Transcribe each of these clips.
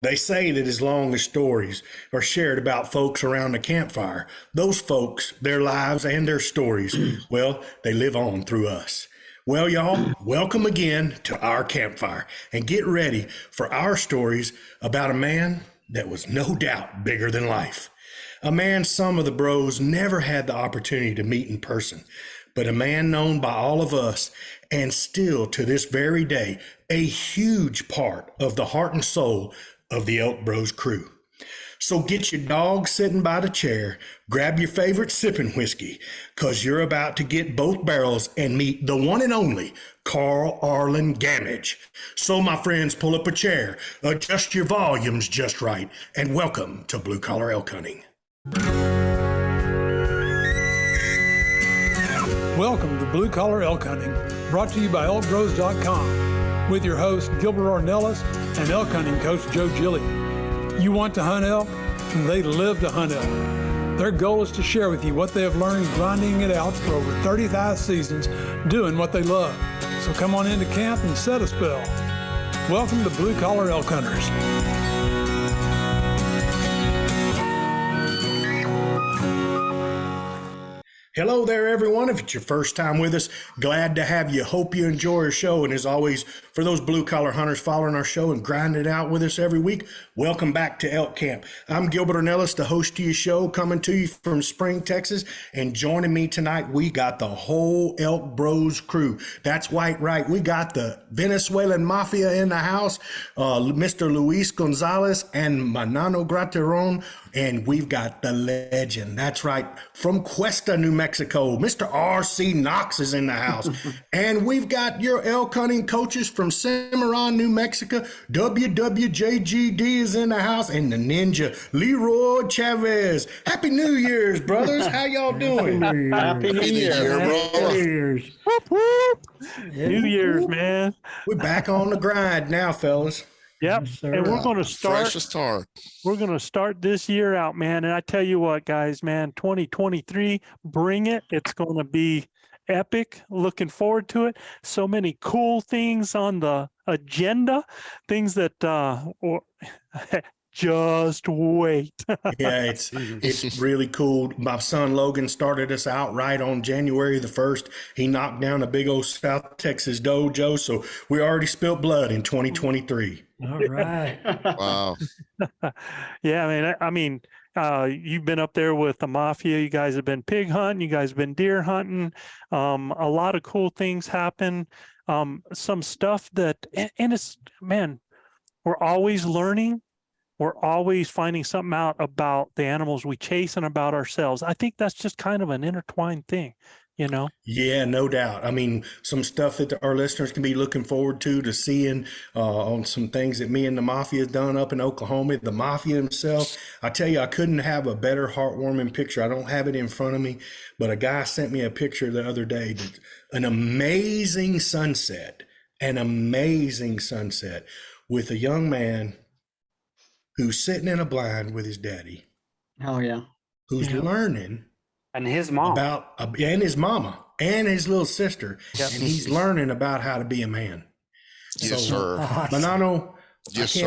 They say that as long as stories are shared about folks around the campfire, those folks, their lives and their stories, well, they live on through us. Well, y'all, welcome again to our campfire and get ready for our stories about a man that was no doubt bigger than life. A man some of the bros never had the opportunity to meet in person, but a man known by all of us and still to this very day, a huge part of the heart and soul of the ElkBros crew. So get your dog sitting by the chair, grab your favorite sipping whiskey, cause you're about to get both barrels and meet the one and only Carl Gammage. So my friends, pull up a chair, adjust your volumes just right, and welcome to Blue Collar Elk Hunting. Welcome to Blue Collar Elk Hunting, brought to you by ElkBros.com, with your host Gilbert Ornelas and elk hunting coach Joe Gillia. You want to hunt elk? They live to hunt elk. Their goal is to share with you what they have learned grinding it out for over 35 seasons, doing what they love. So come on into camp and set a spell. Welcome to Blue Collar Elk Hunters. Hello there, everyone. If it's your first time with us, glad to have you. Hope you enjoy our show. And as always, for those blue-collar hunters following our show and grinding it out with us every week, welcome back to Elk Camp. I'm Gilbert Ornelas, the host of your show, coming to you from Spring, Texas. And joining me tonight, we got the whole ElkBros crew. That's right. We got the Venezuelan Mafia in the house, Mr. Luis Gonzalez and Manano Grateron. And we've got the legend. That's right. From Cuesta, New Mexico, Mr. R.C. Knox is in the house. And we've got your elk hunting coaches from Cimarron, New Mexico. WWJGD is in the house. And the ninja, Leroy Chavez. Happy New Year's, brothers. How y'all doing? Happy New Year, bro. New Year's. Whoop, whoop. New Year's, man. We're back on the grind now, fellas. Yep. Yes, And we're going to start. Fresh start. We're going to start this year out, man. And I tell you what, guys, man, 2023, bring it. It's going to be epic. Looking forward to it. So many cool things on the agenda, things that just wait. Yeah, it's really cool. My son Logan started us out right on January the 1st. He knocked down a big old South Texas dojo, so we already spilled blood in 2023. All right. Wow. Yeah, man. I mean, you've been up there with the Mafia. You guys have been pig hunting. You guys have been deer hunting. A lot of cool things happen. Some stuff that, and it's, man, we're always learning. We're always finding something out about the animals we chase and about ourselves. I think that's just kind of an intertwined thing, you know? Yeah, no doubt. I mean, some stuff that our listeners can be looking forward to seeing on some things that me and the Mafia has done up in Oklahoma. The Mafia himself, I tell you, I couldn't have a better heartwarming picture. I don't have it in front of me, but a guy sent me a picture the other day. An amazing sunset with a young man who's sitting in a blind with his daddy. Oh, yeah. Who's learning And his mom. about, and his mama and his little sister. Yep. And he's learning about how to be a man. Yes, sir. Manano, Yes,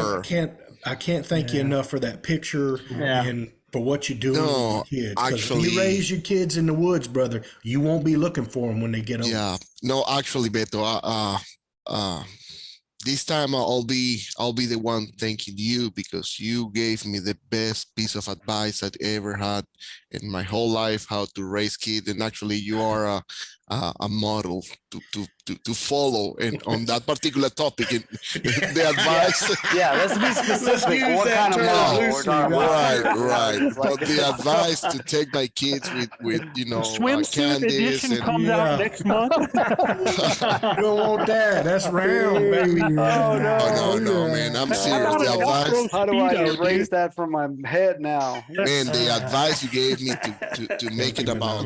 I can't thank you enough for that picture and for what you're doing No, with your kids. 'Cause actually- if you raise your kids in the woods, brother, you won't be looking for them when they get older. Yeah. No, actually, Beto, this time I'll be the one thanking you because you gave me the best piece of advice I'd ever had in my whole life, how to raise kids. And actually you are a model to follow and on that particular topic. The advice. Yeah, let's be specific. use What that kind of term model we're loosely, talking about? Right. But the advice to take my kids with Swimsuit candies edition and comes out next month. You don't want that. That's round, baby. Oh, no, man. I'm serious. The advice, How do I erase that from my head now? man, the advice you gave me to make it about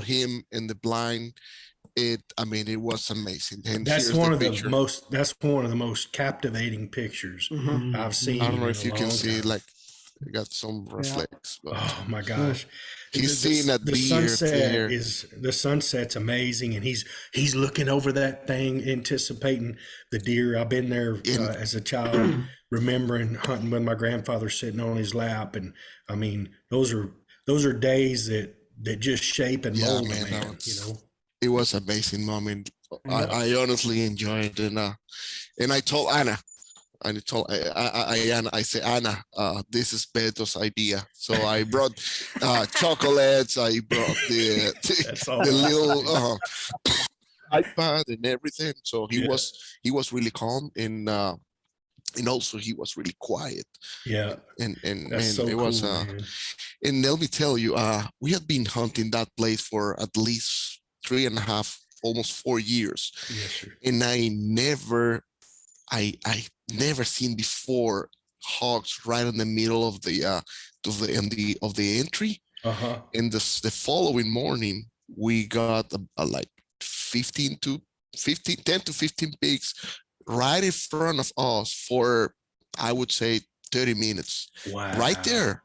him and the blind, it was amazing. And That's here's one the of the picture. most captivating pictures I've seen. I don't know in if a you can long see time. like I got some reflex, but Oh my gosh. he's seeing that the deer sunset clear. the sunset's amazing, and he's looking over that thing anticipating the deer. I've been there as a child remembering hunting with my grandfather sitting on his lap. And I mean, those are days that just shape and Yeah, mold a man, that man, you was, know? it was an amazing moment. Yeah. I honestly enjoyed it. And I told Anna, I say, Anna, this is Beto's idea. So I brought chocolates. I brought That's the all. little iPad and everything. So he Yeah. was really calm, and also he was really quiet. Yeah. And That's man, so it cool, was man. and let me tell you, we had been hunting that place for at least 3.5, almost 4 years. Yes, sir. And I never seen before hogs right in the middle of the entry. Uh-huh. And the following morning, we got like 10 to 15 pigs right in front of us for, I would say, 30 minutes. Wow. Right there.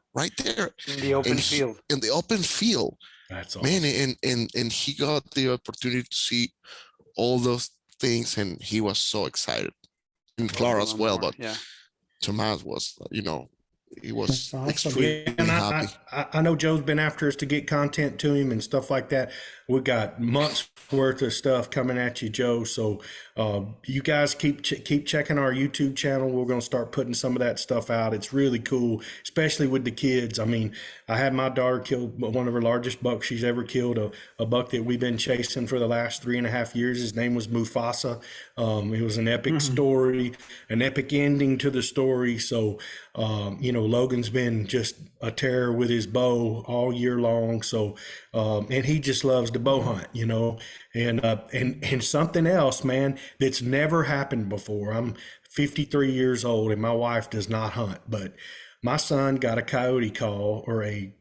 In the open And field. in the open field, That's awesome. man. And he got the opportunity to see all those things, and he was so excited. And Clara as well, but Yeah. Tomas was, he was That's awesome. extremely Yeah, and happy. I know Joe's been after us to get content to him and stuff like that. We got months worth of stuff coming at you, Joe. So you guys keep checking our YouTube channel. We're going to start putting some of that stuff out. It's really cool, especially with the kids. I mean, I had my daughter kill one of her largest bucks she's ever killed, a buck that we've been chasing for the last 3.5 years. His name was Mufasa. It was an epic story, an epic ending to the story. So, Logan's been just a terror with his bow all year long. So, and he just loves to bow hunt, and something else, man, that's never happened before. I'm 53 years old and my wife does not hunt, but my son got a coyote call, or a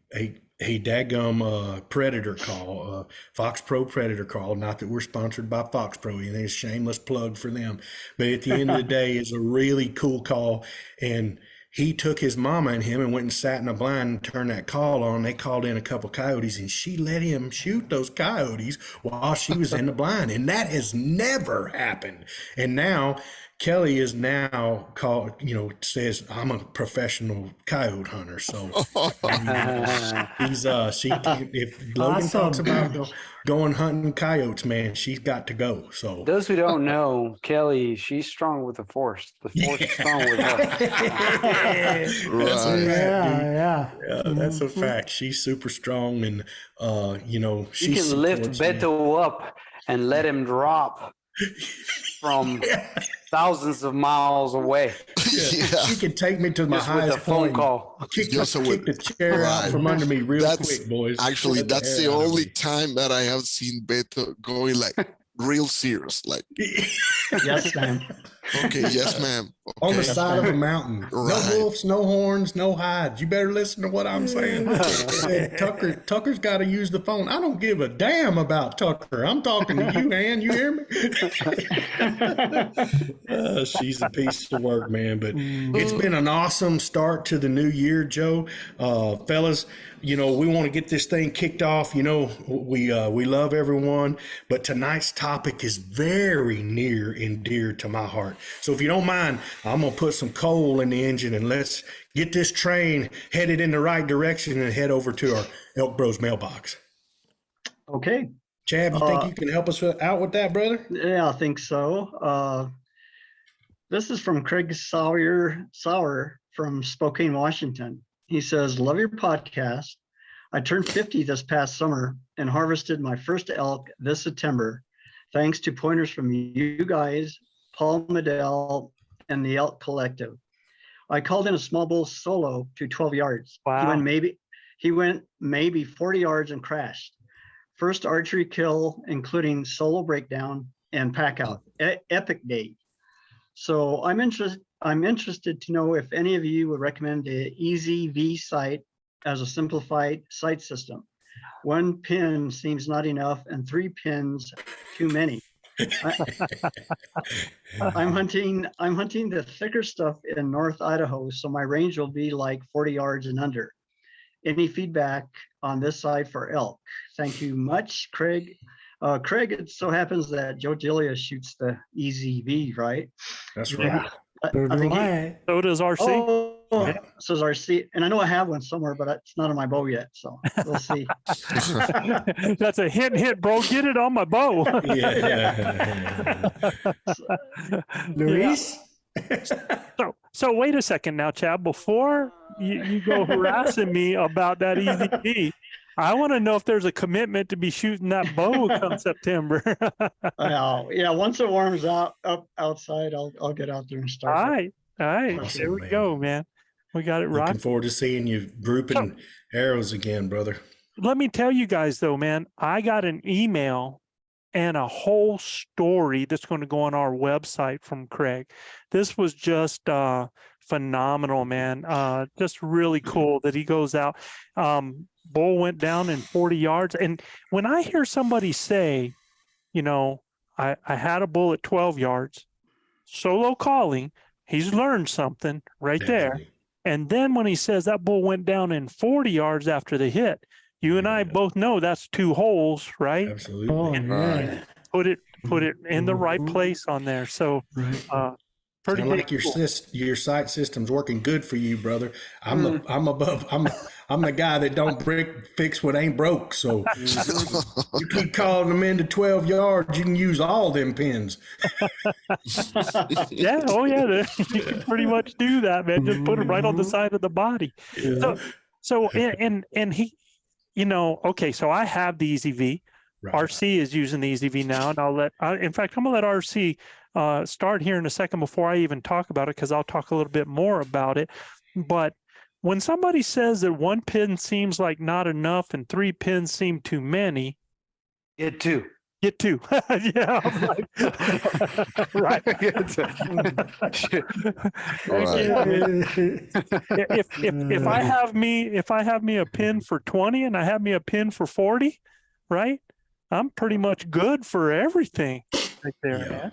daggum predator call, Fox Pro predator call. Not that we're sponsored by Fox Pro, and it's a shameless plug for them, but at the end of the day, it's a really cool call. And he took his mama and him and went and sat in a blind and turned that call on. They called in a couple coyotes, and she let him shoot those coyotes while she was in the blind. And that has never happened. And now Kelly is now called, says, I'm a professional coyote hunter. So if Logan Awesome. talks about going hunting coyotes, man, she's got to go. So Those who don't know, Kelly, she's strong with the force. The force is strong with her. That's a Right. fact, dude. Yeah. Yeah, that's a fact. She's super strong, and she You can lift supports me. Beto up and let him drop from thousands of miles away Yeah. She could take me to my just with a highest phone point. call. Kick Just so the chair out right. from under me real That's quick, boys. Actually, Get that's hair the out of only me. time that I have seen Beto going like real serious. Like, Yes, ma'am. okay, yes, ma'am. On the Okay. side of a mountain. Right. No wolves, no horns, no hides. You better listen to what I'm saying. And Tucker's got to use the phone. I don't give a damn about Tucker. I'm talking to you, Ann. You hear me? She's a piece of work, man. But it's been an awesome start to the new year, Joe. Fellas, we want to get this thing kicked off. We love everyone, but tonight's topic is very near and dear to my heart. So if you don't mind, I'm going to put some coal in the engine and let's get this train headed in the right direction and head over to our ElkBros Mailbox. Okay. Chav, you think you can help us out with that, brother? Yeah, I think so. This is from Craig Sauer from Spokane, Washington. He says, love your podcast. I turned 50 this past summer and harvested my first elk this September, thanks to pointers from you guys, Paul Medell, and the Elk Collective. I called in a small bull solo to 12 yards. Wow. He went maybe 40 yards and crashed. First archery kill, including solo breakdown and pack out. Epic day. So I'm interested to know if any of you would recommend the EZV sight as a simplified sight system. 1 pin seems not enough, and 3 pins too many. I'm hunting the thicker stuff in North Idaho, so my range will be like 40 yards and under. Any feedback on this side for elk? Thank you much, Craig. Craig, it so happens that Joe Gillia shoots the EZV, right? That's right. I think So does RC. oh, says RC, and I know I have one somewhere, but it's not on my bow yet, so we'll see. That's a hint, bro. Get it on my bow. Yeah. Luis? So wait a second now, Chav. Before you go harassing me about that EZV, I want to know if there's a commitment to be shooting that bow come September. Yeah, once it warms up outside, I'll get out there and start. All right. Awesome, There we man. go, man. We got it right. Looking forward to seeing you grouping arrows again, brother. Let me tell you guys though, man, I got an email and a whole story that's going to go on our website from Craig. This was just phenomenal, man. Just really cool that he goes out. Bull went down in 40 yards. And when I hear somebody say, you know, I had a bull at 12 yards, solo calling, he's learned something right there. Definitely. And then when he says that bull went down in 40 yards after the hit, you and I both know that's 2 holes, right? Absolutely. Oh, yeah. Put it in the right place on there. So pretty Sound like big your deal. your sight system's working good for you, brother. I'm the guy that don't fix what ain't broke. So you keep calling them into 12 yards, you can use all them pins. Yeah, oh yeah, you can pretty much do that, man. Just put it right on the side of the body. So and he, you know, okay, so I have the EZV. Right. RC is using the EZV now, and in fact, I'm gonna let RC start here in a second before I even talk about it, because I'll talk a little bit more about it. But when somebody says that 1 pin seems like not enough and 3 pins seem too many, Get 2. get 2. Yeah, I'm like, right. If I have me a pin for 20 and I have me a pin for 40, right? I'm pretty much good for everything right there, man.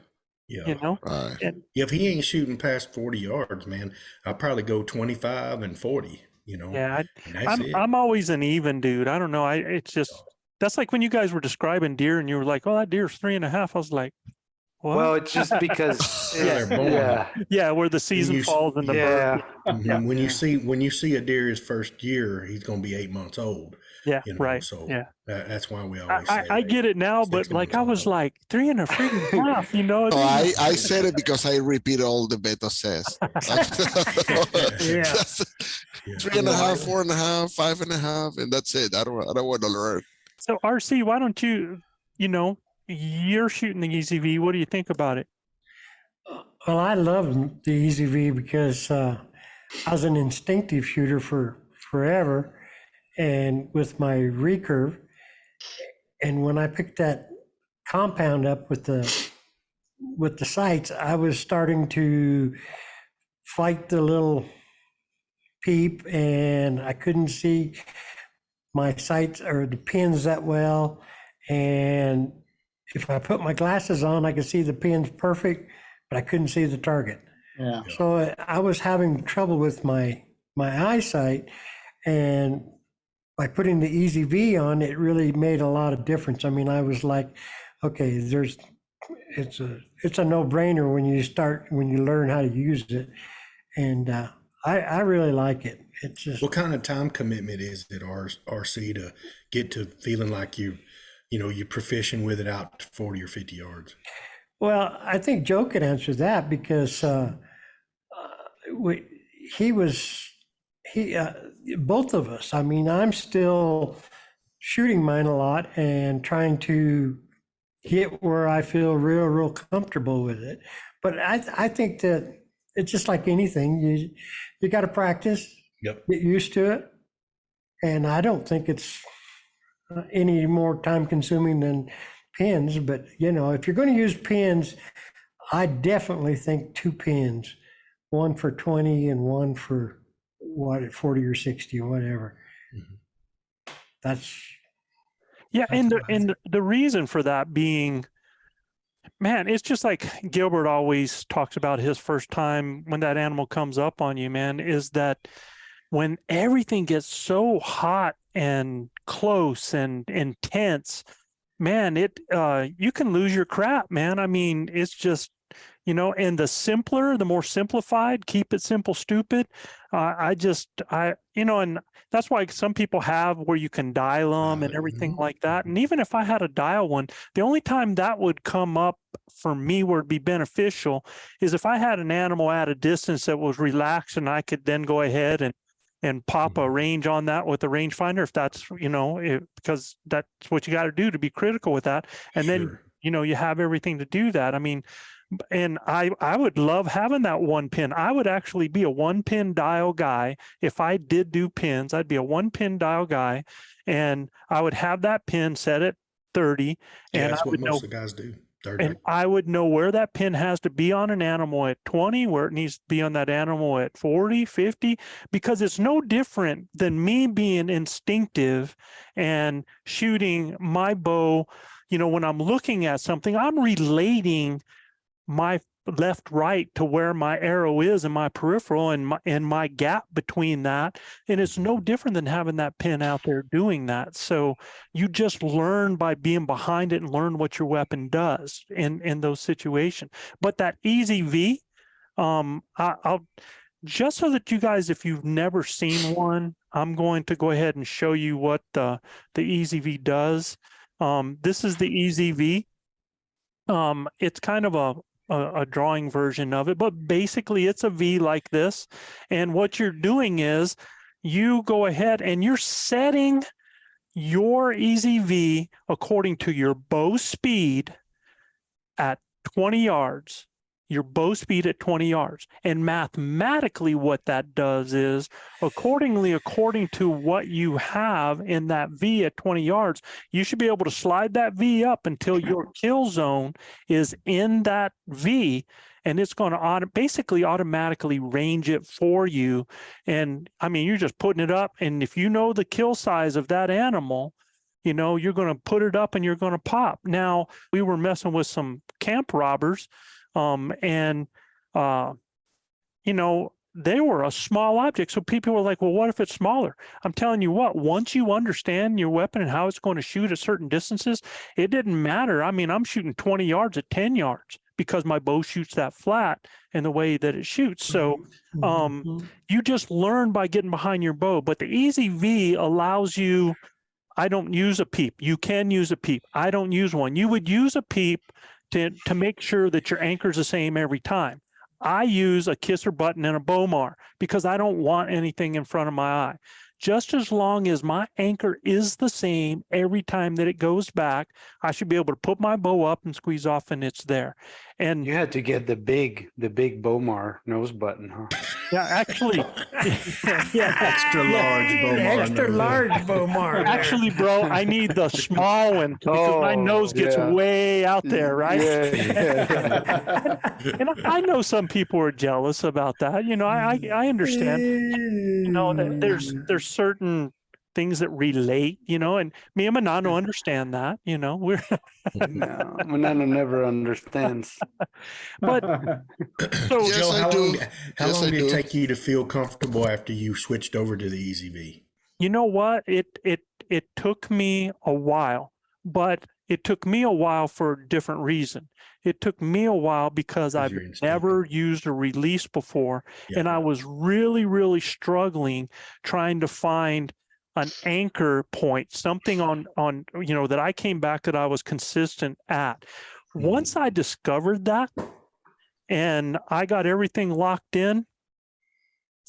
Yeah. You know, Right. and If he ain't shooting past 40 yards, man, I'll probably go 25 and 40, you know. yeah, And that's it. I'm always an even dude. I don't know. It's just, that's like when you guys were describing deer and you were like, oh, that deer's 3.5. I was like, what? Well, it's just because They're born. Yeah, where the season falls in the birth. Mhm. When you see a deer his first year, he's going to be 8 months old. Yeah, You know, right. so Yeah. that's why we always say I get it now, but 6 like months I was old. like 3.5, you know. Oh, I said it because I repeat all the beta says. Yeah. That's 3.5, 4.5, 5.5, and that's it. I don't want to learn. So RC, why don't you, you know, you're shooting the EZV. What do you think about it? Well, I love the EZV because I was an instinctive shooter for forever, and with my recurve, and when I picked that compound up with the sights, I was starting to fight the little peep, and I couldn't see my sights or the pins that well. And if I put my glasses on, I could see the pins perfect, but I couldn't see the target. Yeah. So I was having trouble with my eyesight, and by putting the EZV on, it really made a lot of difference. I mean, I was like, okay, it's a no-brainer when you learn how to use it, and I really like it. It's just, What kind of time commitment is it, RC, to get to feeling like you're proficient with it out to 40 or 50 yards? well, I think Joe could answer that because both of us. I mean, I'm still shooting mine a lot and trying to get where I feel real comfortable with it. But I think that it's just like anything. You got to practice, Yep. get used to it, and I don't think it's any more time consuming than pins. But if you're going to use pins, I definitely think 2 pins, one for 20 and one for 40 or 60 or whatever. Mhm. That's And the reason for that being, man, it's just like Gilbert always talks about his first time when that animal comes up on you, man, is that when everything gets so hot and close and intense, man, you can lose your crap, man. I mean, it's just, and the simpler, the more simplified, keep it simple, stupid. And that's why some people have where you can dial them and everything like that. And even if I had a dial one, the only time that would come up for me where it'd be beneficial is if I had an animal at a distance that was relaxed and I could then go ahead and pop a range on that with a rangefinder, if that's, because that's what you got to do to be critical with that. And then, you have everything to do that. I mean, and I would love having that one pin. I would actually be a one pin dial guy. If I did do pins, I'd be a one pin dial guy, and I would have that pin set at 30. Yeah, and that's I what would most know, of the guys do. 30. and I would know where that pin has to be on an animal at 20, where it needs to be on that animal at 40, 50, because it's no different than me being instinctive and shooting my bow. When I'm looking at something, I'm relating my left right to where my arrow is in my peripheral and my gap between that, and it's no different than having that pin out there doing that. So you just learn by being behind it and learn what your weapon does in those situations. But that easy V, I'll just so that you guys, if you've never seen one, I'm going to go ahead and show you what the easy V does. This is the easy V. It's kind of a drawing version of it, but basically it's a V like this. And what you're doing is you go ahead and you're setting your easy V according to your bow speed at 20 yards, your bow speed at 20 yards. And mathematically what that does is according to what you have in that V at 20 yards, you should be able to slide that V up until your kill zone is in that V, and it's going to basically automatically range it for you. And I mean, you're just putting it up, and if you know the kill size of that animal, you're going to put it up and you're going to pop. Now, we were messing with some camp robbers, and they were a small object. So people were like, well, what if it's smaller? I'm telling you what, once you understand your weapon and how it's going to shoot at certain distances, it didn't matter. I mean, I'm shooting 20 yards at 10 yards because my bow shoots that flat in the way that it shoots. So you just learn by getting behind your bow. But the easy V allows you, I don't use a peep. You can use a peep. I don't use one. You would use a peep to make sure that your anchor is the same every time. I use a kisser button and a Bomar because I don't want anything in front of my eye. Just as long as my anchor is the same every time that it goes back, I should be able to put my bow up and squeeze off and it's there. And you had to get the big Bomar nose button, huh? Yeah, actually, Extra large Bomar. Extra large Bomar. Actually, bro, I need the small one because my nose gets way out there, right? Yeah. And I know some people are jealous about that. I understand. That there's certain things that relate, and me and Manano understand that, we're No, Manano never understands. but so Yes, Joe, I how do. long Yes, I did it do. take you to feel comfortable after you switched over to the Easy V? you know what, it took me a while, but it took me a while for a different reason. It took me a while because I've you're instinctive. never used a release before, and I was really, really struggling trying to find an anchor point, something on that I came back that I was consistent at. Once I discovered that and I got everything locked in,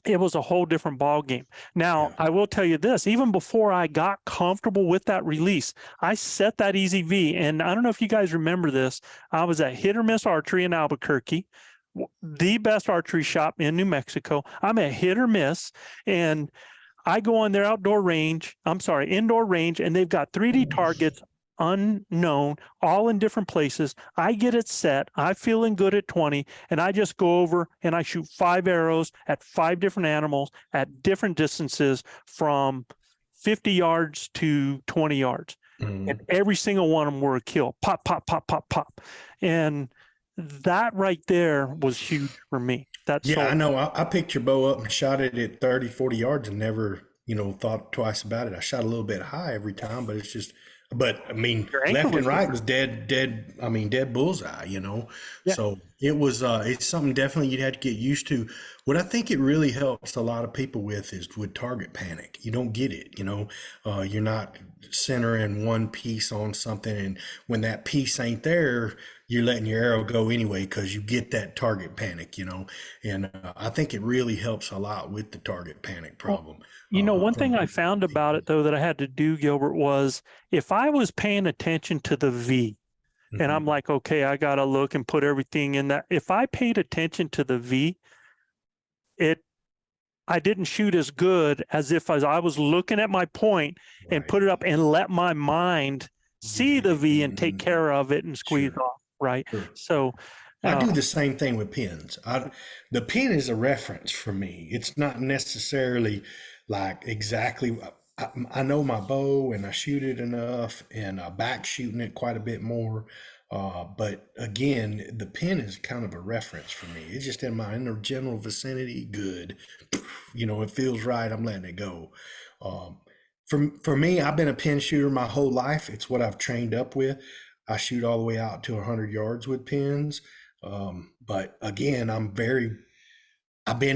it was a whole different ball game. Now, I will tell you this, even before I got comfortable with that release, I set that Easy V, and I don't know if you guys remember this, I was at Hit or Miss Archery in Albuquerque, the best archery shop in New Mexico. I'm at Hit or Miss, and I go on their indoor range, and they've got 3D targets, unknown, all in different places. I get it set. I'm feeling good at 20, and I just go over and I shoot 5 arrows at 5 different animals at different distances from 50 yards to 20 yards. And every single one of them were a kill. Pop, pop, pop, pop, pop. And that right there was huge for me. I know. I picked your bow up and shot it at 30, 40 yards and never, thought twice about it. I shot a little bit high every time, but it's just, But I mean, Your anchor left and was right was dead. I mean, dead bullseye, Yeah. So it was, it's something definitely you'd have to get used to. What I think it really helps a lot of people with is with target panic. You don't get it, you're not centering one piece on something. And when that piece ain't there, you're letting your arrow go anyway, because you get that target panic, and I think it really helps a lot with the target panic problem. One thing I found about it, though, that I had to do, Gilbert, was if I was paying attention to the V, and I'm like, okay, I got to look and put everything in that. If I paid attention to the V, I didn't shoot as good as if I was looking at my point and put it up and let my mind see the V and take care of it and squeeze off, right? Sure. So I do the same thing with pins. The pin is a reference for me. It's not necessarily like exactly. I know my bow and I shoot it enough, and I back shooting it quite a bit more. But again, the pin is kind of a reference for me. It's just in the general vicinity. Good, it feels right. I'm letting it go. For me, I've been a pin shooter my whole life. It's what I've trained up with. I shoot all the way out to 100 yards with pins. But again, I've been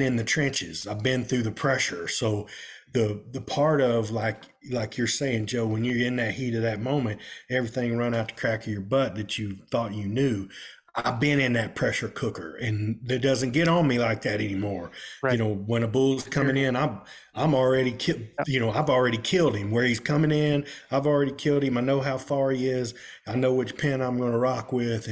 in the trenches. I've been through the pressure. So the part of like you're saying, Joe, when you're in that heat of that moment, everything run out the crack of your butt that you thought you knew. I've been in that pressure cooker, and it doesn't get on me like that anymore. Right. When a bull's coming in, I'm already I've already killed him. Where he's coming in, I've already killed him. I know how far he is. I know which pin I'm going to rock with.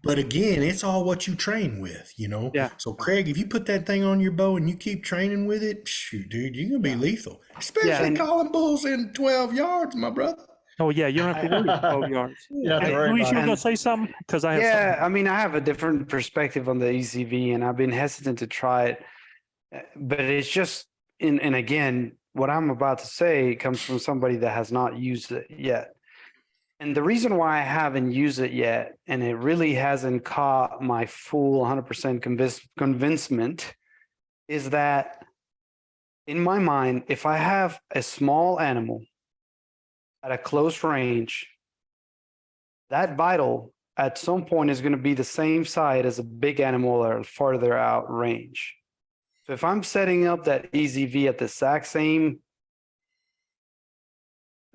But again, it's all what you train with, Yeah. So Craig, if you put that thing on your bow and you keep training with it, shoot, dude, you're going to be lethal. Especially calling bulls in 12 yards, my brother. Oh yeah, you don't have to worry about 12 yards. You don't have to Hey, worry Luis, about you were it. going to say something? Because I have Yeah, something. I mean, I have a different perspective on the ECV, and I've been hesitant to try it. But it's just, and again, what I'm about to say comes from somebody that has not used it yet. And the reason why I haven't used it yet, and it really hasn't caught my full 100% convincement, is that in my mind, if I have a small animal at a close range, that vital at some point is going to be the same side as a big animal or farther out range. So if I'm setting up that EZV at the exact same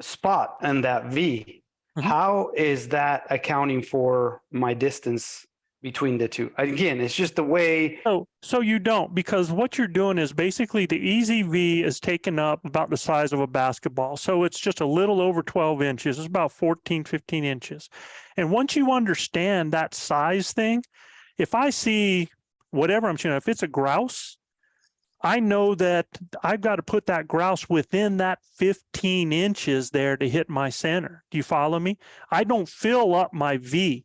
spot and that V, how is that accounting for my distance between the two? Again, it's just the way. So you don't, because what you're doing is basically the EZV is taken up about the size of a basketball. So it's just a little over 12 inches. It's about 14, 15 inches. And once you understand that size thing, if I see whatever I'm shooting, if it's a grouse, I know that I've got to put that grouse within that 15 inches there to hit my center. Do you follow me? I don't fill up my V,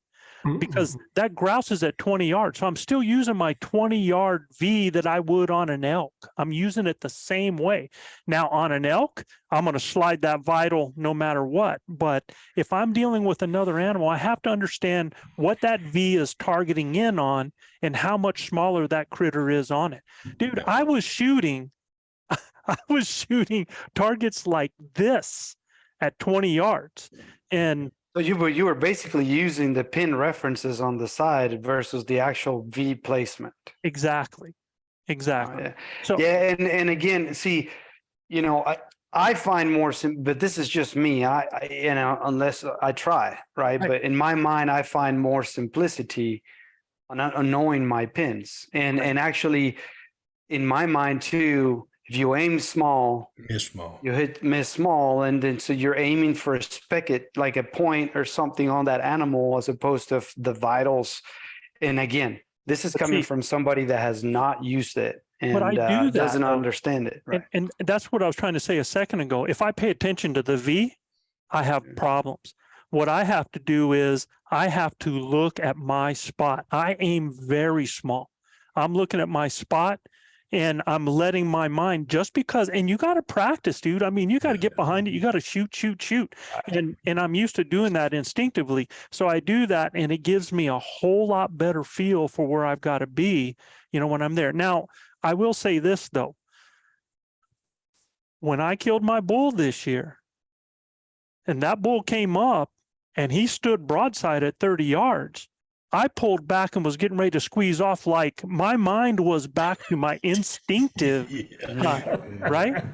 because that grouse is at 20 yards. So I'm still using my 20-yard V that I would on an elk. I'm using it the same way. Now on an elk, I'm going to slide that vital no matter what. But if I'm dealing with another animal, I have to understand what that V is targeting in on and how much smaller that critter is on it. Dude, I was shooting targets like this at 20 yards. And So you were basically using the pin references on the side versus the actual V placement. exactly. Yeah. So Yeah, and again, see, I find more, but this is just me. Unless I try, right? But in my mind, I find more simplicity on knowing my pins, and actually, in my mind too. If you aim small, you miss small, and then so you're aiming for a spigot, like a point or something on that animal, as opposed to the vitals. And again, this is coming from somebody that has not used it and doesn't understand it. Right. And that's what I was trying to say a second ago. If I pay attention to the V, I have problems. What I have to do is I have to look at my spot. I aim very small. I'm looking at my spot. And I'm letting my mind, just because, and you got to practice, dude. I mean, you got to get behind it. You got to shoot. And I'm used to doing that instinctively. So I do that, and it gives me a whole lot better feel for where I've got to be, when I'm there. Now, I will say this, though. When I killed my bull this year, and that bull came up and he stood broadside at 30 yards. I pulled back and was getting ready to squeeze off. Like my mind was back to my instinctive, right?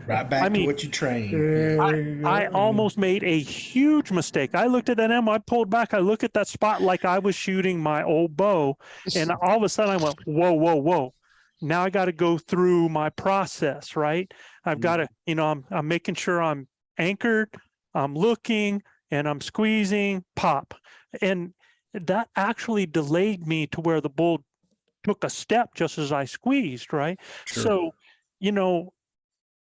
Right back to what you trained. I almost made a huge mistake. I looked at that animal, I pulled back, I looked at that spot like I was shooting my old bow. And all of a sudden I went, whoa, whoa, whoa. Now I got to go through my process, right? I've got to, I'm making sure I'm anchored, I'm looking, and I'm squeezing, pop. And that actually delayed me to where the bull took a step just as I squeezed, right? Sure. So,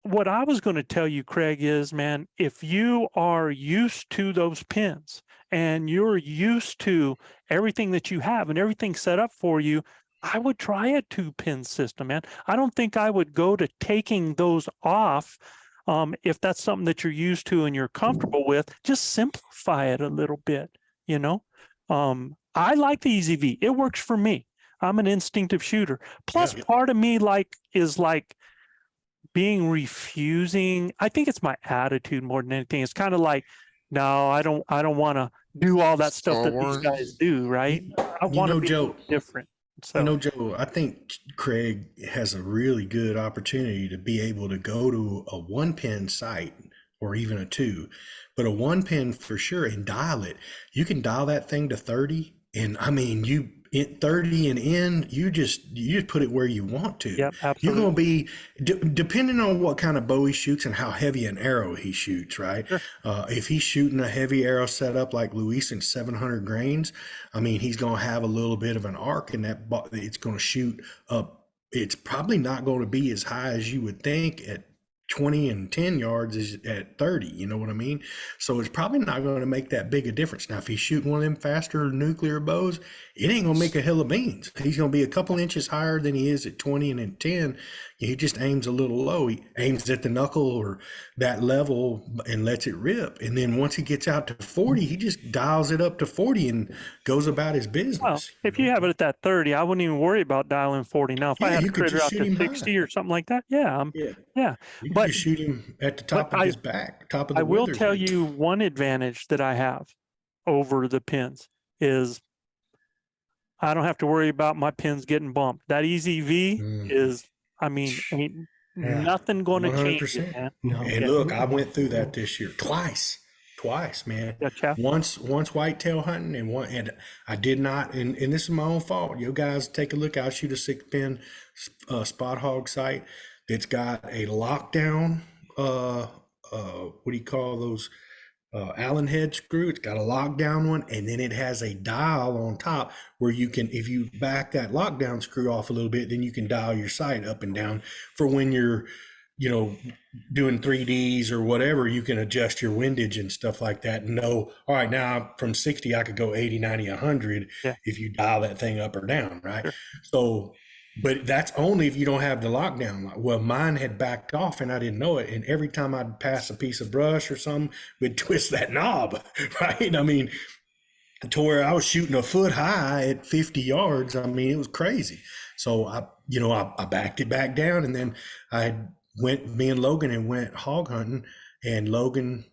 what I was going to tell you, Craig, is, man, if you are used to those pins and you're used to everything that you have and everything set up for you, I would try a 2-pin system, man. I don't think I would go to taking those off. If that's something that you're used to and you're comfortable with, just simplify it a little bit, I like the EZV. It works for me. I'm an instinctive shooter. Plus, part of me is being refusing. I think it's my attitude more than anything. It's kind of like, no, I don't want to do all that stuff that these guys do, right? I want to be Joe, different. So, Joe, I think Craig has a really good opportunity to be able to go to a 1-pin sight or even a 2, but a 1-pin for sure, and dial it. You can dial that thing to 30, and I mean, 30 and in, you just put it where you want to. Yep, absolutely. You're going to be depending on what kind of bow he shoots and how heavy an arrow he shoots, right? Sure. If he's shooting a heavy arrow setup like Luis in 700 grains, I mean, he's going to have a little bit of an arc, and it's going to shoot up. It's probably not going to be as high as you would think at 20 and 10 yards is at 30, you know what I mean? So it's probably not going to make that big a difference. Now, if he's shooting one of them faster nuclear bows, it ain't going to make a hill of beans. He's going to be a couple inches higher than he is at 20 and at 10. He just aims a little low. He aims at the knuckle or that level and lets it rip. And then once he gets out to 40, he just dials it up to 40 and goes about his business. Well, if you have it at that 30, I wouldn't even worry about dialing 40. Now, if I had a critter out to 60 or something like that, yeah. You can just shoot him at the top of his back, top of the I will withers. tell you one advantage that I have over the pins is I don't have to worry about my pins getting bumped. That EZV is, I mean, ain't nothing going to change it, man. No. And look, I went through that this year twice, man. Yeah, Chav. Once whitetail hunting and I did not, and this is my own fault. You guys take a look. I'll shoot a 6-pin spot hog sight that's got a lockdown. What do you call those? Allen head screw. It's got a lockdown one, and then it has a dial on top where you can, if you back that lockdown screw off a little bit, then you can dial your sight up and down for when you're, doing 3Ds or whatever. You can adjust your windage and stuff like that and know, all right, now from 60, I could go 80, 90, 100 if you dial that thing up or down, right? Sure. So, but that's only if you don't have the lockdown. Well, mine had backed off and I didn't know it. And every time I'd pass a piece of brush or something, we'd twist that knob, right? I mean, to where I was shooting a foot high at 50 yards. I mean, it was crazy. So I backed it back down, and then me and Logan went hog hunting, and Logan,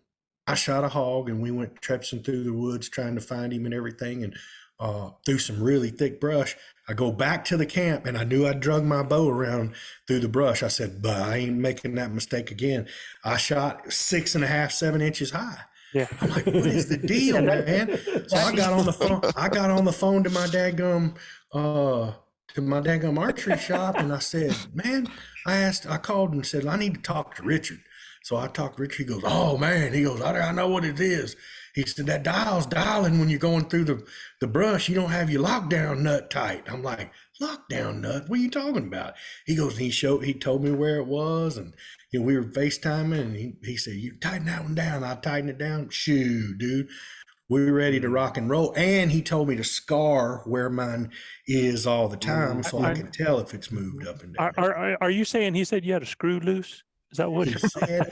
I shot a hog and we went traipsing through the woods trying to find him and everything. And through some really thick brush, I go back to the camp, and I knew I'd drug my bow around through the brush. I said, but I ain't making that mistake again. I shot 6.5, 7 inches high. Yeah. I'm like, what is the deal, man? So I got on the phone. I got on the phone to my dadgum archery shop, and I said, man, I called and said, I need to talk to Richard. So I talked to Richard. He goes, oh man. He goes, I know what it is. He said, that dial's dialing when you're going through the brush. You don't have your lockdown nut tight. I'm like, lockdown nut? What are you talking about? He goes, he told me where it was, and we were FaceTiming, and he said, you tighten that one down. I tightened it down. Shoo, dude. We were ready to rock and roll. And he told me to scar where mine is all the time, so I can tell if it's moved up and down. Are you saying he said you had a screw loose? Is that what he said?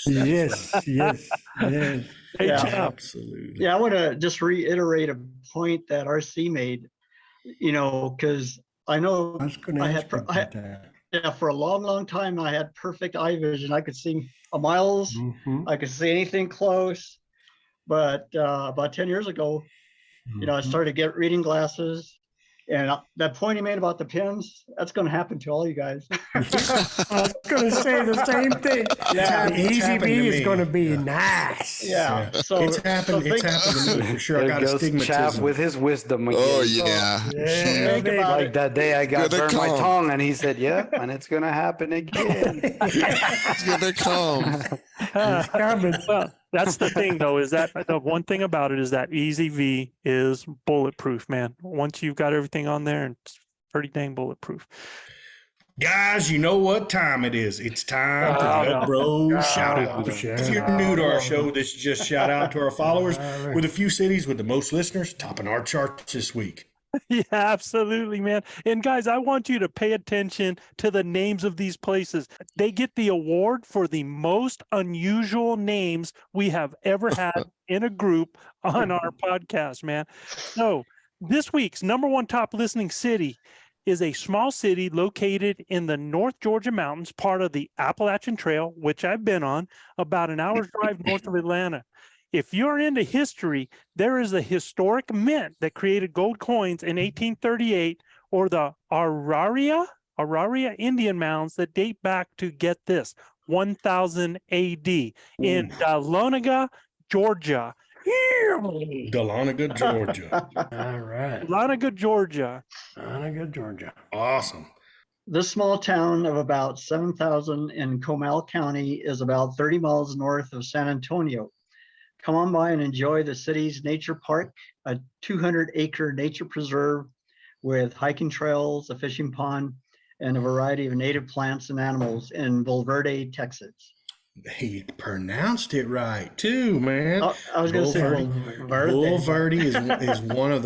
Yes. Hey, Yeah, absolutely. Yeah, I want to just reiterate a point that RC made, because I know I was going to ask you about that. Yeah, for a long, long time, I had perfect eye vision. I could see a miles. Mhm, I could see anything close. But about 10 years ago, I mhm. started to get reading glasses. And that point you made about the pins, that's going to happen to all you guys. I was going to say the same thing. Yeah, The it's happened to EZV is me. going to be Yeah. nice. Yeah. So it's happened. so It's think, happened to me for sure. I There got goes Chav astigmatism. with his wisdom again. Oh yeah. Yeah, think baby. about Like it. that day I got gonna burned my come. tongue, and he said, "Yep," and it's gonna happen again. It's gonna come. It's coming. Well, that's the thing, though, is that the one thing about it is that EZV is bulletproof, man. Once you've got everything on there, it's pretty dang bulletproof. Guys, you know what time it is. It's time for the no. ElkBros shout out. shout If you're new to our show, this is just shout out to our followers with a few cities with the most listeners topping our charts this week. Yeah, absolutely, man. And guys, I want you to pay attention to the names of these places. They get the award for the most unusual names we have ever had in a group on our podcast, man. So this week's number one top listening city is a small city located in the North Georgia mountains, part of the Appalachian Trail, which I've been on, about an hour's drive north of Atlanta. If you're into history, there is a historic mint that created gold coins in 1838, or the Araria Indian mounds that date back to, get this, 1000 AD in Dahlonega, Georgia. Dahlonega, Georgia. All right. Dahlonega, Georgia. Dahlonega, Georgia. Awesome. This small town of about 7,000 in Comal County is about 30 miles north of San Antonio. Come on by and enjoy the city's nature park, a 200-acre nature preserve with hiking trails, a fishing pond, and a variety of native plants and animals in Valverde, Texas. He pronounced it right too, man. Oh, I was going to say Valverde is one of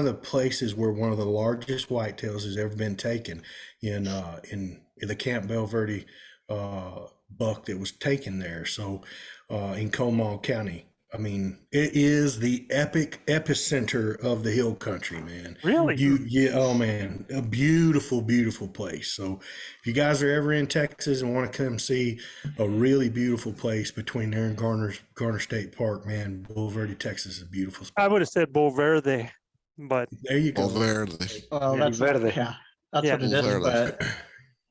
the places where one of the largest whitetails has ever been taken in the Camp Valverde buck that was taken there. So in Comal County. I mean, it is the epic epicenter of the hill country, man. Really? Oh man, a beautiful, beautiful place. So if you guys are ever in Texas and want to come see a really beautiful place between there and Garner State Park, man, Bulverde, Texas is a beautiful spot. I would have said Bulverde, but There you go. Valverde. Well, that's Verde. yeah, that's Yeah. what it is. Valverde. But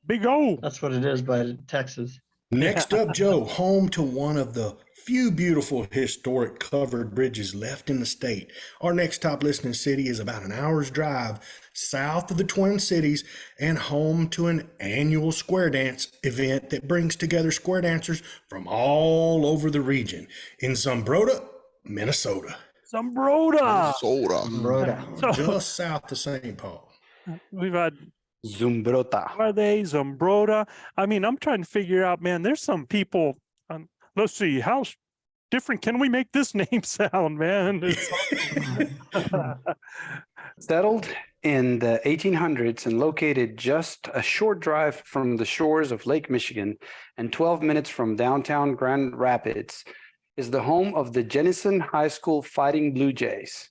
big O. that's what it is. But Texas. Next up, Joe, home to one of the few beautiful historic covered bridges left in the state. Our next top listening city is about an hour's drive south of the Twin Cities and home to an annual square dance event that brings together square dancers from all over the region in Zumbrota, Minnesota, Zumbrota. Soda. Rhoda. So just south of St. Paul. we've had Zumbrota. are they Zumbrota? I mean, I'm trying to figure out, man, there's some people. Let's see, how different can we make this name sound, man? Settled in the 1800s and located just a short drive from the shores of Lake Michigan and 12 minutes from downtown Grand Rapids, is the home of the Jenison High School Fighting Blue Jays.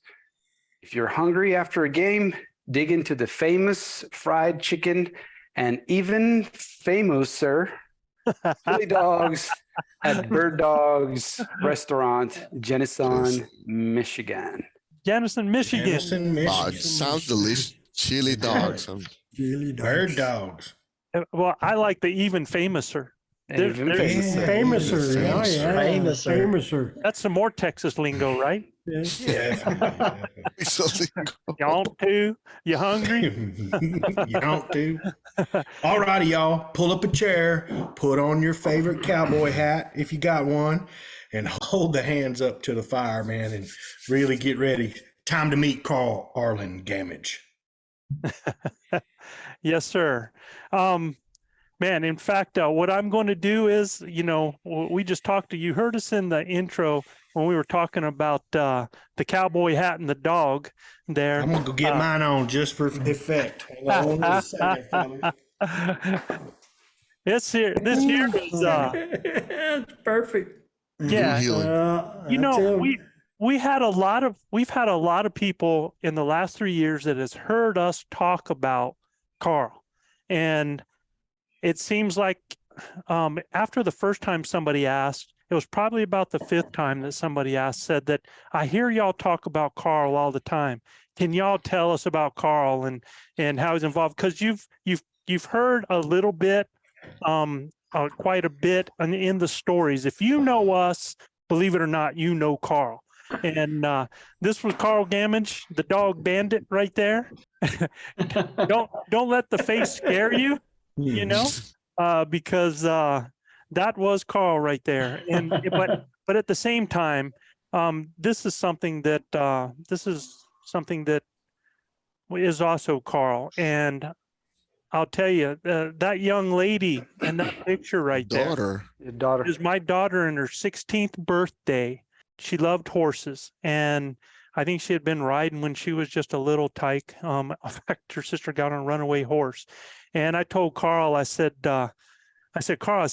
If you're hungry after a game, dig into the famous fried chicken and even famouser chili dogs at Bird Dogs Restaurant, Jenison, Michigan. Jenison, Michigan. Jenison, Oh, Michigan. it sounds delicious. Chili dogs. Really Bird dogs. Well, I like the even famouser. There- Even there's- famouser. Famouser. Oh, yeah. Famouser. Famouser. That's some more Texas lingo, right? Definitely. You want to? You hungry? You don't do. All righty, y'all. Pull up a chair, put on your favorite cowboy hat if you got one, and hold the hands up to the fire, man, and really get ready. Time to meet Carl Gammage. Yes, sir. Man, in fact, what I'm going to do is, we just talked to you, heard us in the intro when we were talking about the cowboy hat and the dog there. I'm gonna go get mine on just for effect. Hold on a second, fellas. This here is It's perfect. yeah. We've had a lot of people in the last 3 years that has heard us talk about Carl, and it seems like after the first time somebody asked, it was probably about the fifth time that somebody asked, said that I hear y'all talk about Carl all the time. Can y'all tell us about Carl and how he's involved? Because you've heard a little bit, quite a bit in the stories. If you know us, believe it or not, you know Carl. And this was Carl Gammage, the dog bandit right there. Don't let the face scare you, you know, because that was Carl right there. And but at the same time, this is something that is also Carl. And I'll tell you, that young lady in that picture right Daughter. Your daughter. there is my daughter in her 16th birthday. She loved horses, and I think she had been riding when she was just a little tyke. In fact, her sister got on a runaway horse. And I told Carl, I said, Carl,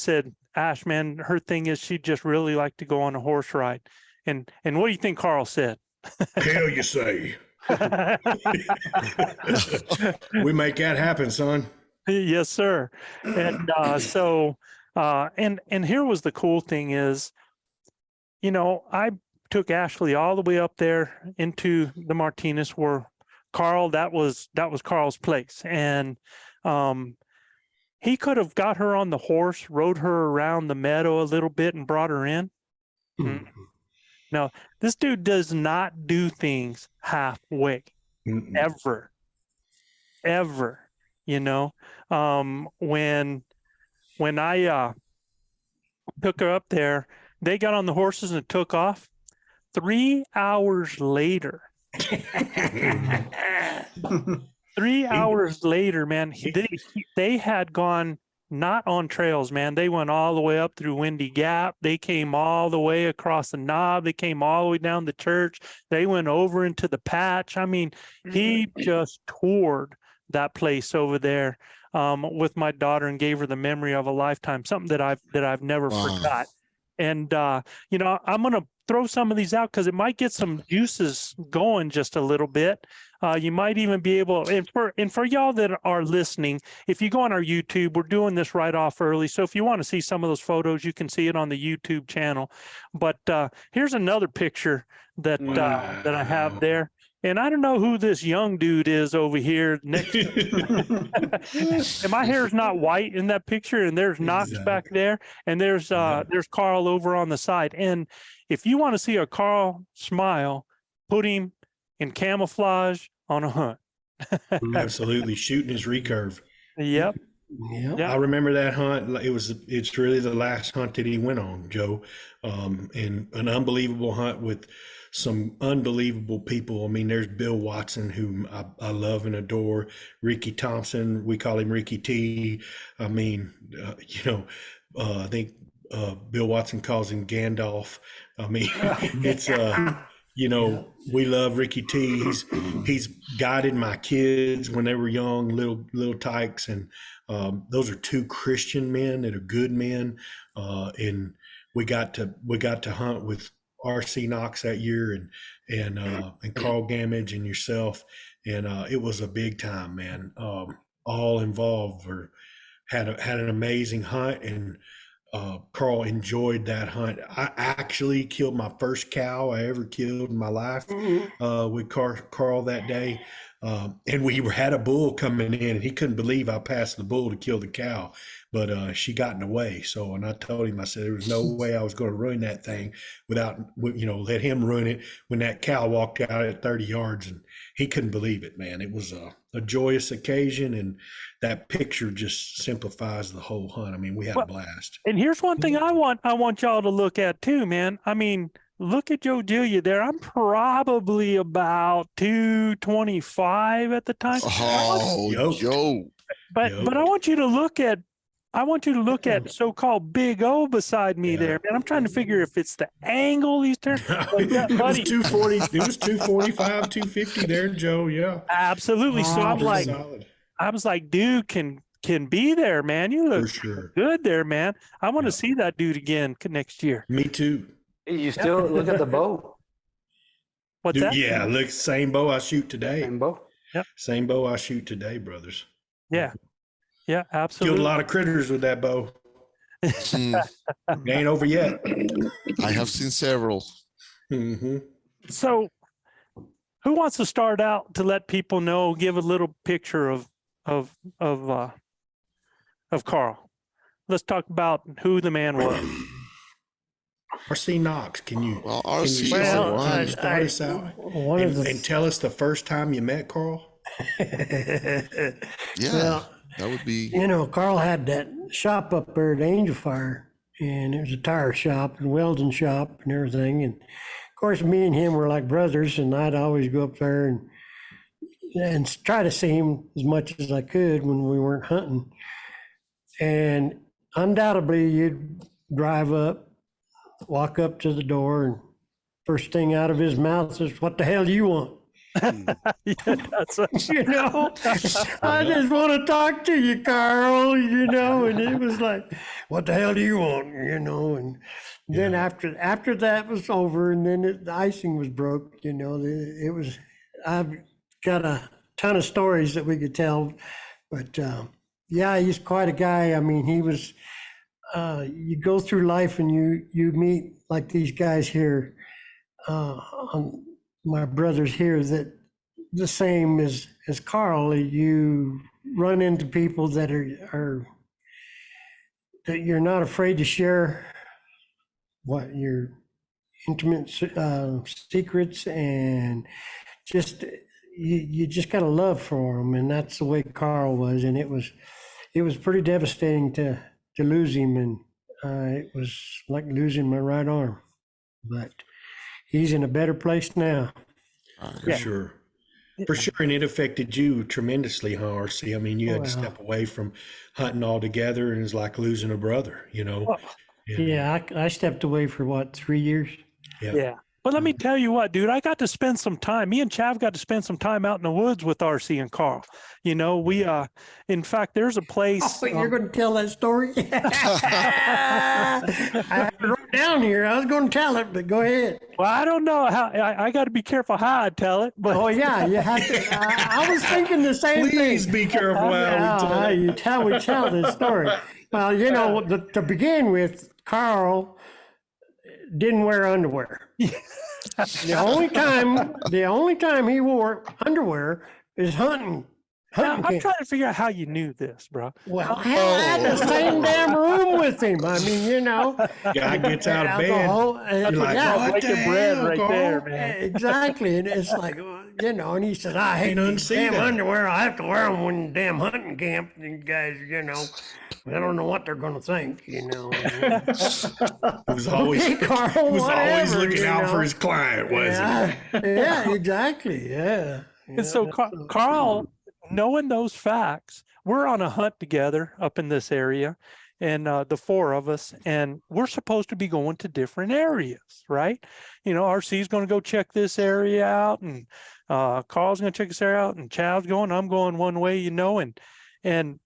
Ash, man, her thing is she'd just really like to go on a horse ride. And what do you think Carl said? Hell, you say. We make that happen, son. Yes, sir. And and here was the cool thing is, you know, I took Ashley all the way up there into the Martinez where Carl, that was Carl's place. And he could have got her on the horse, rode her around the meadow a little bit and brought her in. Mm-mm. No, this dude does not do things halfway. Mm-mm. Ever, you know. When I took her up there, they got on the horses and took off. 3 hours later, 3 hours later, man, they had gone not on trails, man. They went all the way up through Windy Gap. They came all the way across the knob. They came all the way down the church. They went over into the patch. I mean, he just toured that place over there with my daughter and gave her the memory of a lifetime, something that I've never forgot. And you know, I'm gonna throw some of these out because it might get some juices going just a little bit. You might even be able, and for y'all that are listening, if you go on our YouTube, we're doing this right off early. So if you want to see some of those photos, you can see it on the YouTube channel. But here's another picture that that I have there. And I don't know who this young dude is over here next to and my hair's not white in that picture, and there's Knox back there, and there's Carl over on the side. And if you want to see a Carl smile, put him in camouflage on a hunt. Absolutely, shooting his recurve. Yep. Yeah. I remember that hunt. It's really the last hunt that he went on, Joe, and an unbelievable hunt with some unbelievable people. I mean, there's Bill Watson, whom I love and adore. Ricky Thompson, we call him Ricky T. I mean, you know, I think Bill Watson calls him Gandalf. I mean, it's you know, we love Ricky T. He's guided my kids when they were young, little tykes, and those are two Christian men that are good men. And we got to hunt with R.C. Knox that year, and Carl Gammage and yourself, and it was a big time, man. All involved had an amazing hunt, and Carl enjoyed that hunt. I actually killed my first cow I ever killed in my life with Carl that day. And we had a bull coming in, and he couldn't believe I passed the bull to kill the cow, but she got in the way. So, and I told him, I said, there was no way I was going to ruin that thing without, you know, let him ruin it when that cow walked out at 30 yards, and he couldn't believe it, man. It was a joyous occasion, and that picture just simplifies the whole hunt. I mean, we had a blast. And here's one thing I want y'all to look at too, man. I mean, look at Joe Gillia there. I'm probably about 225 at the time. Oh, Joe. But I want you to look at so-called Big O beside me there, man. I'm trying to figure if it's the angle he's turning. It was 240. It was 245, 250 there, Joe. Yeah, absolutely. So I was like, dude, can be there, man. You look good there, man. I want to see that dude again next year. Me too. You still look at the bow. What's that? Yeah, look, same bow I shoot today. Same bow. Yep. Same bow I shoot today, brothers. Yeah. Yeah, Killed a absolutely. lot of critters with that bow. Hmm, It ain't over yet. I have seen several. Hmm. So, who wants to start out to let people know? Give a little picture of Carl. Let's talk about who the man was. RC Knox, can you Well, can you RC is start, the can one. you start us out One of and tell us the first time you met Carl? the, Yeah, well, that would be. Carl had that shop up there at Angel Fire, and it was a tire shop and welding shop and everything. And of course, me and him were like brothers, and I'd always go up there and try to see him as much as I could when we weren't hunting. And undoubtedly, you'd drive up, walk up to the door, and first thing out of his mouth is, "What the hell do you want?" Yeah, that's a, I just want to talk to you, Carl, and it was like, "What the hell do you want?" And then after that was over, and then the icing was broke, it was, I've got a ton of stories that we could tell, but yeah, he's quite a guy. I mean, he was, you go through life and you meet like these guys here, my brothers here, that the same as Carl. You run into people that are that you're not afraid to share what your intimate secrets, and just you just got a love for them, and that's the way Carl was. And it was pretty devastating to lose him, and it was like losing my right arm, but he's in a better place now. For sure. For sure. And it affected you tremendously, huh, RC? I mean, you had to step away from hunting altogether, and it's like losing a brother, Well, Yeah, I stepped away for 3 years. yeah. But let me tell you what, dude, I got to spend some time. Me and Chav got to spend some time out in the woods with RC and Carl. We, in fact, there's a place. Oh, you're going to tell that story? I wrote down here. I was going to tell it, but go ahead. Well, I don't know how. I got to be careful how I tell it. But Oh yeah, you have to. I was thinking the same Please thing. be careful how we tell it. We tell this story. Well, to begin with, Carl didn't wear underwear. The only time he wore underwear is hunting. I'm camp. trying to figure out how you knew this, bro. Well, I had the same damn room with him. I mean, Guy gets out of bed. You're like, yeah, what the Breaking bread hell, right Carl? there, man. exactly. And it's like, and he said, I hate Ain't these unseen damn that. underwear. I have to wear them when damn hunting camp. These guys, I don't know what they're going to think, He was always, Okay, Carl, he was always whatever, looking out for his client, wasn't he? Yeah, exactly. Yeah. And so Carl, knowing those facts, we're on a hunt together up in this area, and the four of us, and we're supposed to be going to different areas, right? RC's going to go check this area out, and Carl's going to check this area out, and Chav's going, I'm going one way, and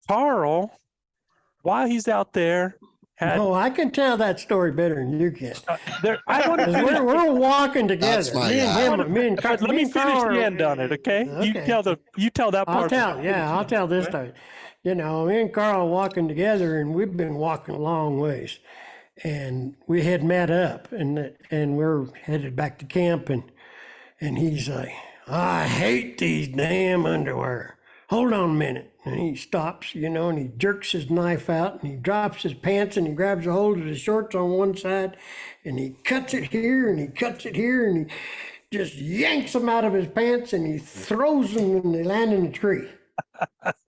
Carl, while he's out there, had I can tell that story better than you can. I want 'Cause to we're walking together. That's my Me and guy. him. Me and Carl. let me finish the end on it, okay? You tell that part. I'll tell this story. Me and Carl are walking together, and we've been walking a long ways, and we had met up, and we're headed back to camp, and he's like, I hate these damn underwear. Hold on a minute. And he stops, and he jerks his knife out, and he drops his pants, and he grabs a hold of his shorts on one side, and he cuts it here, and he cuts it here, and he just yanks them out of his pants, and he throws them, and they land in a tree.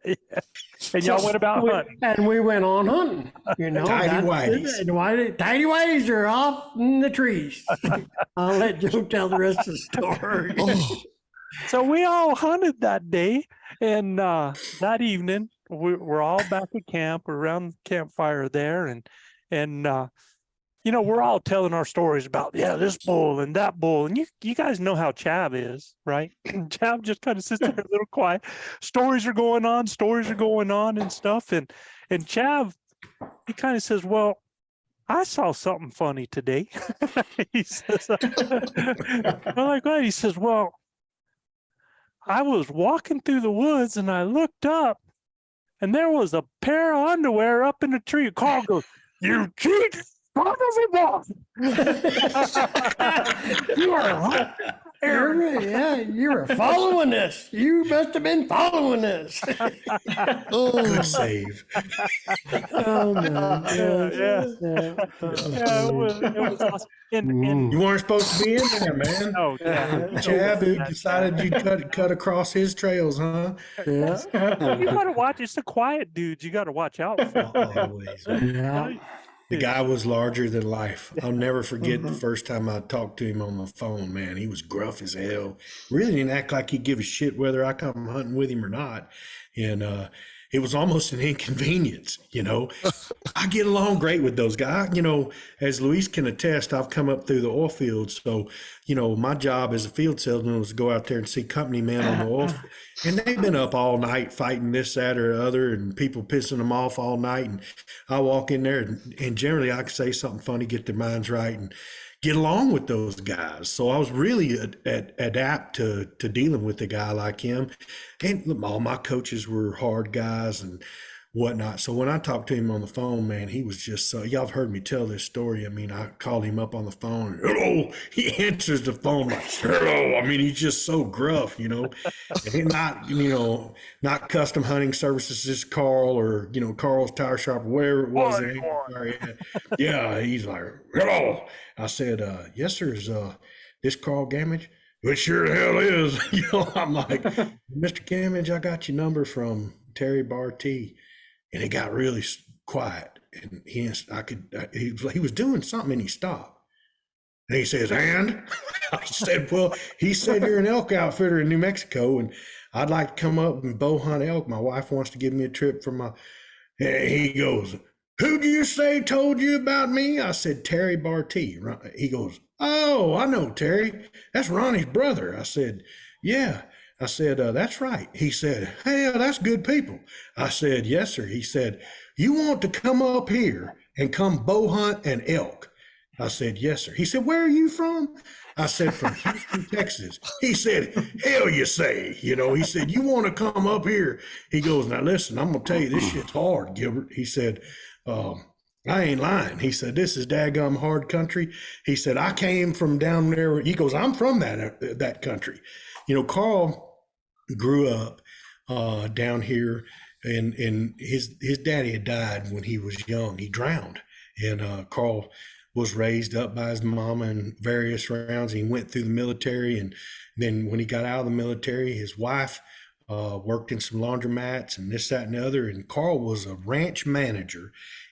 And y'all went about hunting. And we went on hunting, Tidy whities. Tidy whities are off in the trees. I'll let Joe tell the rest of the story. Oh, So we all hunted that day, and that evening we're all back at camp. We're around the campfire there, and we're all telling our stories about this bull and that bull, and you guys know how Chav is, right? Chav just kind of sits there a little quiet. Stories are going on, and stuff, and Chav, he kind of says, "Well, I saw something funny today." He says, "I'm like, what?" He says, "Well, I was walking through the woods and I looked up and there was a pair of underwear up in the tree. Carl goes, "You cheat, son of a boss." You are you were following this. You must have been following this. Good save. Oh, man. Yeah. It was awesome. And You weren't supposed to be in there, man. oh yeah. Chav, who decided you'd cut across his trails, huh? Yeah. You gotta watch. It's the quiet dudes. You gotta watch out for. Always. Yeah. The guy was larger than life. I'll never forget the first time I talked to him on the phone, man. He was gruff as hell. Really didn't act like he'd give a shit whether I come hunting with him or not. And it was almost an inconvenience, you know. I get along great with those guys. You know, as Luis can attest, I've come up through the oil fields. So, you know, my job as a field salesman was to go out there and see company men on the oil field. And they've been up all night fighting this, that, or the other, and people pissing them off all night. And I walk in there, and generally I can say something funny, get their minds right, and get along with those guys. So I was really adapt to dealing with a guy like him. And all my coaches were hard guys and whatnot. So when I talked to him on the phone, man, he was just so, y'all have heard me tell this story. I mean, I called him up on the phone. Hello. He answers the phone like, hello. I mean, he's just so gruff, you know, and he's not, you know, not Custom Hunting Services, just Carl or, you know, Carl's Tire Shop or whatever it was. Yeah. He's like, hello. I said, yes, sir. Is this Carl Gammage? It sure the hell is. You know, I'm like, Mr. Gammage, I got your number from Terry Barty. And it got really quiet, and he was doing something, and he stopped. And he says, "And?" I said, "Well, he said you're an elk outfitter in New Mexico, and I'd like to come up and bow hunt elk. My wife wants to give me a trip for my." And he goes, "Who'd you say told you about me?" I said, "Terry Barty." He goes, "Oh, I know Terry. That's Ronnie's brother." I said, "Yeah." I said, "That's right." He said, "Hey, that's good people." I said, "Yes, sir." He said, "You want to come up here and come bow hunt an elk?" I said, "Yes, sir." He said, "Where are you from?" I said, "From Houston, Texas." He said, "Hell, you say." You know, he said, "You want to come up here?" He goes, "Now listen, I'm going to tell you, this shit's hard, Gilbert." He said, I ain't lying. He said, "This is daggum hard country." He said, "I came from down there." He goes, "I'm from that country." You know, Carl grew up down here, and his daddy had died when he was young. He drowned, and Carl was raised up by his mama in various rounds. He went through the military, and then when he got out of the military, his wife worked in some laundromats and this, that, and the other. And Carl was a ranch manager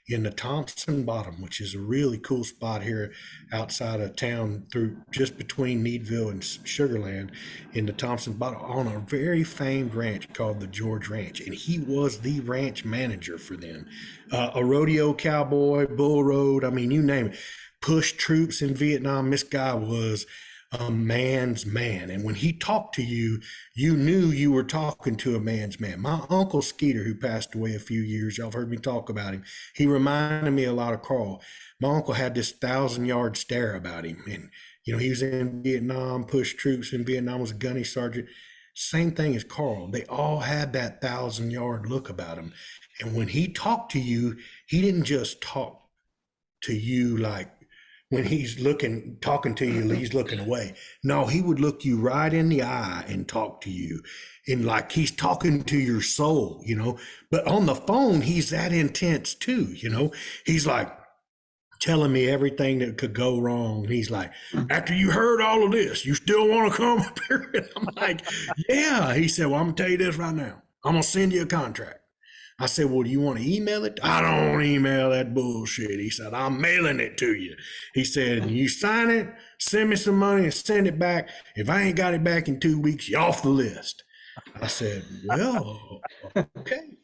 in the Thompson Bottom, which is a really cool spot here outside of town, through just between Needville and Sugarland, in the Thompson Bottom, on a very famed ranch called the George Ranch. And he was the ranch manager for them. A rodeo cowboy, bull road, I mean, you name it. Pushed troops in Vietnam. This guy was a man's man. And when he talked to you, you knew you were talking to a man's man. My uncle Skeeter, who passed away a few years, y'all have heard me talk about him. He reminded me a lot of Carl. My uncle had this 1,000-yard stare about him. And, you know, he was in Vietnam, pushed troops in Vietnam, was a gunny sergeant. Same thing as Carl. They all had that 1,000-yard look about him. And when he talked to you, he didn't just talk to you like, when he's talking to you, he's looking away. No, he would look you right in the eye and talk to you. And like he's talking to your soul, you know. But on the phone, he's that intense too, you know. He's like telling me everything that could go wrong. And he's like, "After you heard all of this, you still want to come up here?" And I'm like, "Yeah." He said, "Well, I'm going to tell you this right now. I'm going to send you a contract." I said, "Well, do you want to email it?" "I don't email that bullshit." He said, "I'm mailing it to you." He said, "You sign it, send me some money and send it back. If I ain't got it back in 2 weeks, you're off the list." I said, "Well, okay."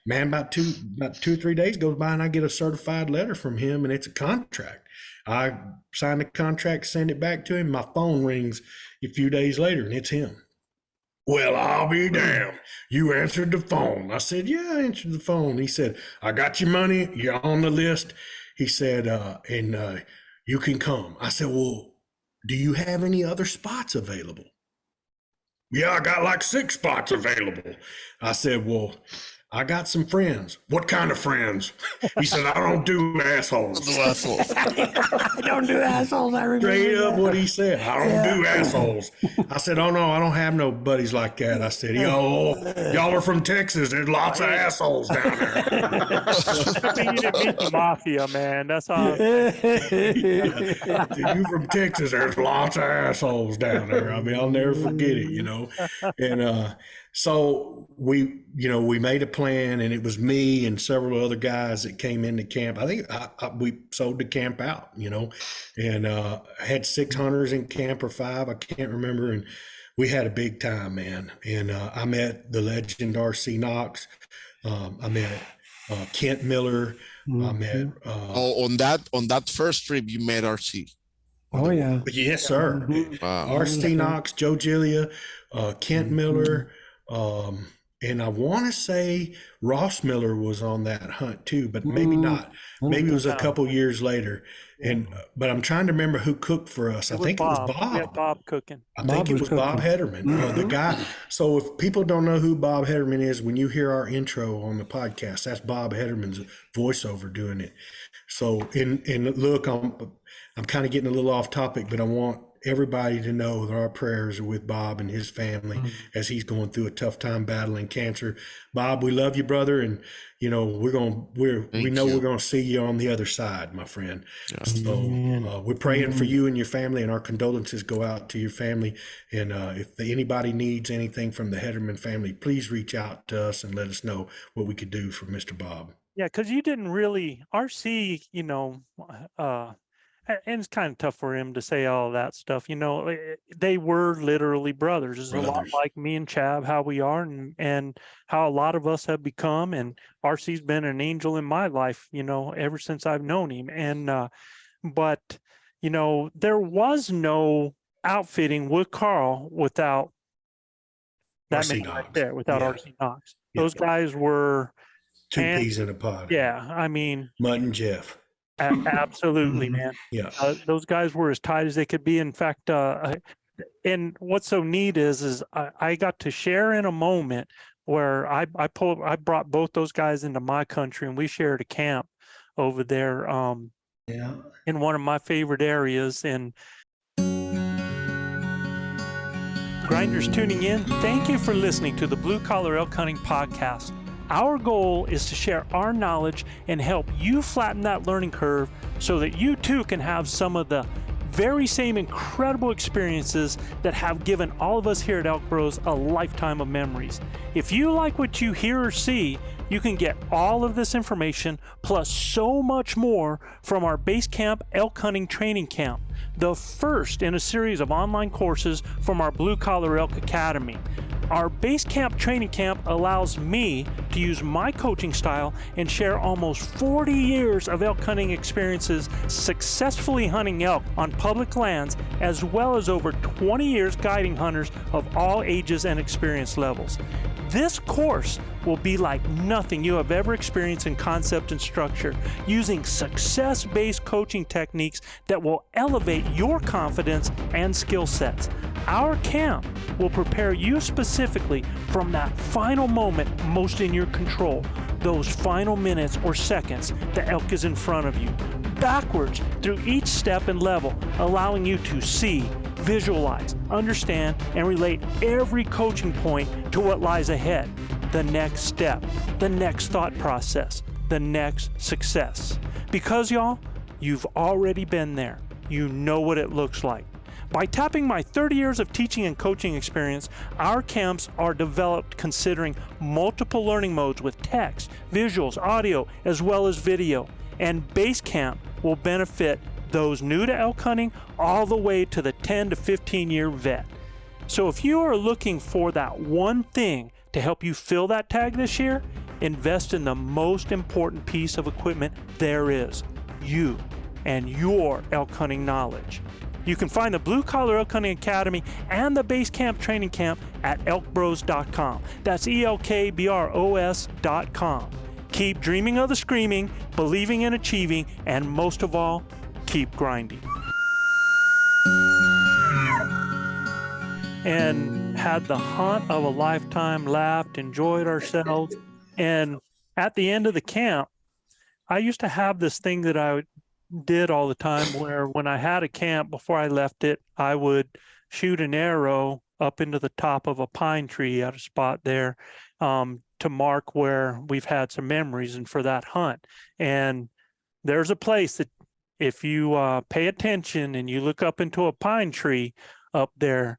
Man, about two or 3 days goes by and I get a certified letter from him, and it's a contract. I sign the contract, send it back to him. My phone rings a few days later and it's him. "Well, I'll be damned. You answered the phone." I said, "Yeah, I answered the phone." He said, "I got your money. You're on the list." He said, and you can come." I said, "Well, do you have any other spots available?" Yeah, I got like 6 spots available. I said, well, I got some friends. What kind of friends? He said, I don't do assholes. I don't do assholes. I remember Straight up that. what he said. I don't do assholes. I said, oh no, I don't have no buddies like that. I said, y'all are from Texas. There's lots of assholes down there. I mean, you didn't meet the mafia, man. That's all. You from Texas, there's lots of assholes down there. I mean, I'll never forget it, you know. And so we made a plan, and it was me and several other guys that came into camp. I think we sold the camp out, you know, and I had 6 hunters in camp or 5, I can't remember. And we had a big time, man. And I met the legend R.C. Knox. I met Kent Miller. I met. On that first trip, you met RC. Oh yeah. Yes, sir. Wow. R.C. Knox, Joe Gillia, Kent Miller. And I want to say Ross Miller was on that hunt too, but maybe not. Maybe it was a couple years later. And but I'm trying to remember who cooked for us. I think it was Bob. Yeah, Bob cooking. I think it was Bob Hederman, the guy. So if people don't know who Bob Hederman is, when you hear our intro on the podcast, that's Bob Hederman's voiceover doing it. So and look, I'm kind of getting a little off topic, but I want everybody to know that our prayers are with Bob and his family as he's going through a tough time battling cancer. Bob, we love you, brother, and you know we know we're gonna see you on the other side, my friend. Yeah. So we're praying for you and your family, and our condolences go out to your family. And if anybody needs anything from the Hederman family, please reach out to us and let us know what we could do for Mr. Bob. Yeah, because you didn't really RC, you know. And it's kind of tough for him to say all that stuff. You know, they were literally brothers. It's a lot like me and Chav, how we are, and how a lot of us have become. And RC's been an angel in my life, you know, ever since I've known him. And, but, you know, there was no outfitting with Carl without that many right there, without RC Knox. Those guys were 2 peas in a pod. Yeah, I mean. Mutt and Jeff. Absolutely, man. Yeah. Those guys were as tight as they could be. In fact, and what's so neat is I got to share in a moment where I brought both those guys into my country, and we shared a camp over there in one of my favorite areas. And grinders tuning in, thank you for listening to the Blue Collar Elk Hunting Podcast. Our goal is to share our knowledge and help you flatten that learning curve so that you too can have some of the very same incredible experiences that have given all of us here at ElkBros a lifetime of memories. If you like what you hear or see, you can get all of this information plus so much more from our Base Camp Elk Hunting Training Camp, the first in a series of online courses from our Blue Collar Elk Academy. Our Base Camp Training Camp allows me to use my coaching style and share almost 40 years of elk hunting experiences successfully hunting elk on public lands, as well as over 20 years guiding hunters of all ages and experience levels. This course will be like nothing you have ever experienced in concept and structure, using success-based coaching techniques that will elevate your confidence and skill sets. Our camp will prepare you specifically from that final moment most in your control, those final minutes or seconds the elk is in front of you, backwards through each step and level, allowing you to see, visualize, understand, and relate every coaching point to what lies ahead, the next step, the next thought process, the next success. Because y'all, you've already been there. You know what it looks like. By tapping my 30 years of teaching and coaching experience, our camps are developed considering multiple learning modes with text, visuals, audio, as well as video. And Base Camp will benefit those new to elk hunting all the way to the 10 to 15 year vet. So if you are looking for that one thing to help you fill that tag this year, invest in the most important piece of equipment there is, you and your elk hunting knowledge. You can find the Blue Collar Elk Hunting Academy and the Base Camp Training Camp at ElkBros.com. That's ElkBros.com. Keep dreaming of the screaming, believing in achieving, and most of all, keep grinding. And had the hunt of a lifetime, laughed, enjoyed ourselves. And at the end of the camp, I used to have this thing that I did all the time where when I had a camp, before I left it, I would shoot an arrow up into the top of a pine tree at a spot there to mark where we've had some memories and for that hunt. And there's a place that if you pay attention and you look up into a pine tree up there,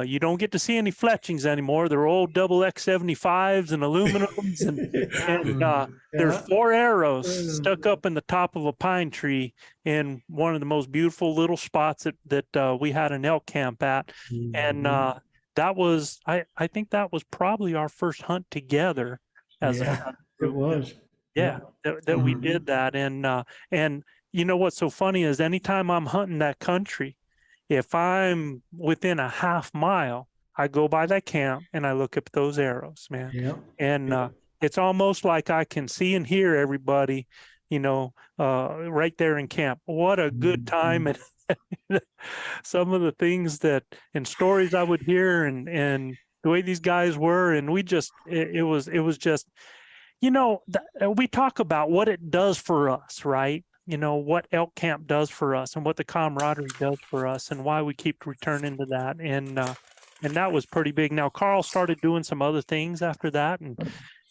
you don't get to see any fletchings anymore. They're old double X75s and aluminums, and there's 4 arrows stuck up in the top of a pine tree in one of the most beautiful little spots that we had an elk camp at. And that was, I think that was probably our first hunt together as a hunt. It was. That we did that. And you know what's so funny is anytime I'm hunting that country, if I'm within a half mile, I go by that camp and I look at those arrows, man. Yeah. And it's almost like I can see and hear everybody, right there in camp. What a good time. And some of the things that and stories I would hear and the way these guys were. And we just, it was just, we talk about what it does for us, right? What elk camp does for us and what the camaraderie does for us and why we keep returning to that. And that was pretty big. Now, Carl started doing some other things after that, and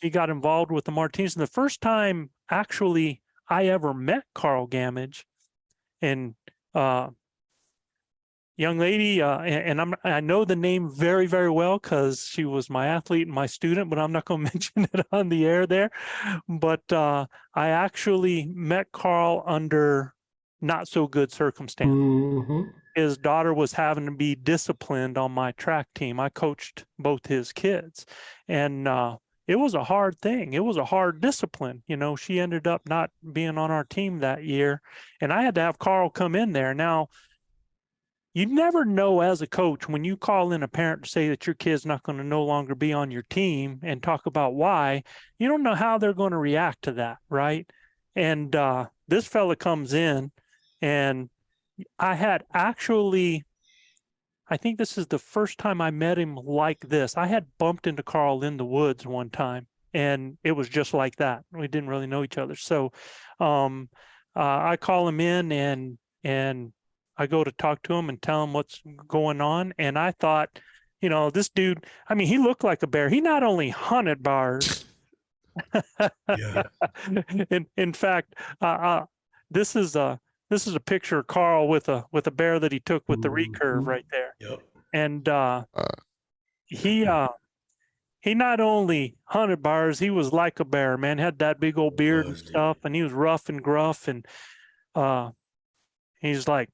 he got involved with the Martinez. And the first time actually I ever met Carl Gammage, and young lady, and I know the name very, very well because she was my athlete and my student, but I'm not going to mention it on the air there. But I actually met Carl under not so good circumstances. His daughter was having to be disciplined on my track team. I coached both his kids, and it was a hard thing. It was a hard discipline. She ended up not being on our team that year, and I had to have Carl come in there. Now, you never know as a coach when you call in a parent to say that your kid's not going to no longer be on your team and talk about why. You don't know how they're going to react to that, right? And this fella comes in, and I had actually, I think this is the first time I met him like this. I had bumped into Carl in the woods one time, and it was just like that. We didn't really know each other. So I call him in and I go to talk to him and tell him what's going on. And I thought, this dude, I mean, he looked like a bear. He not only hunted bars. In fact, this is a picture of Carl with a bear that he took with the recurve right there. Yep. And he not only hunted bars, he was like a bear, man. Had that big old beard and stuff, and he was rough and gruff. And he's like,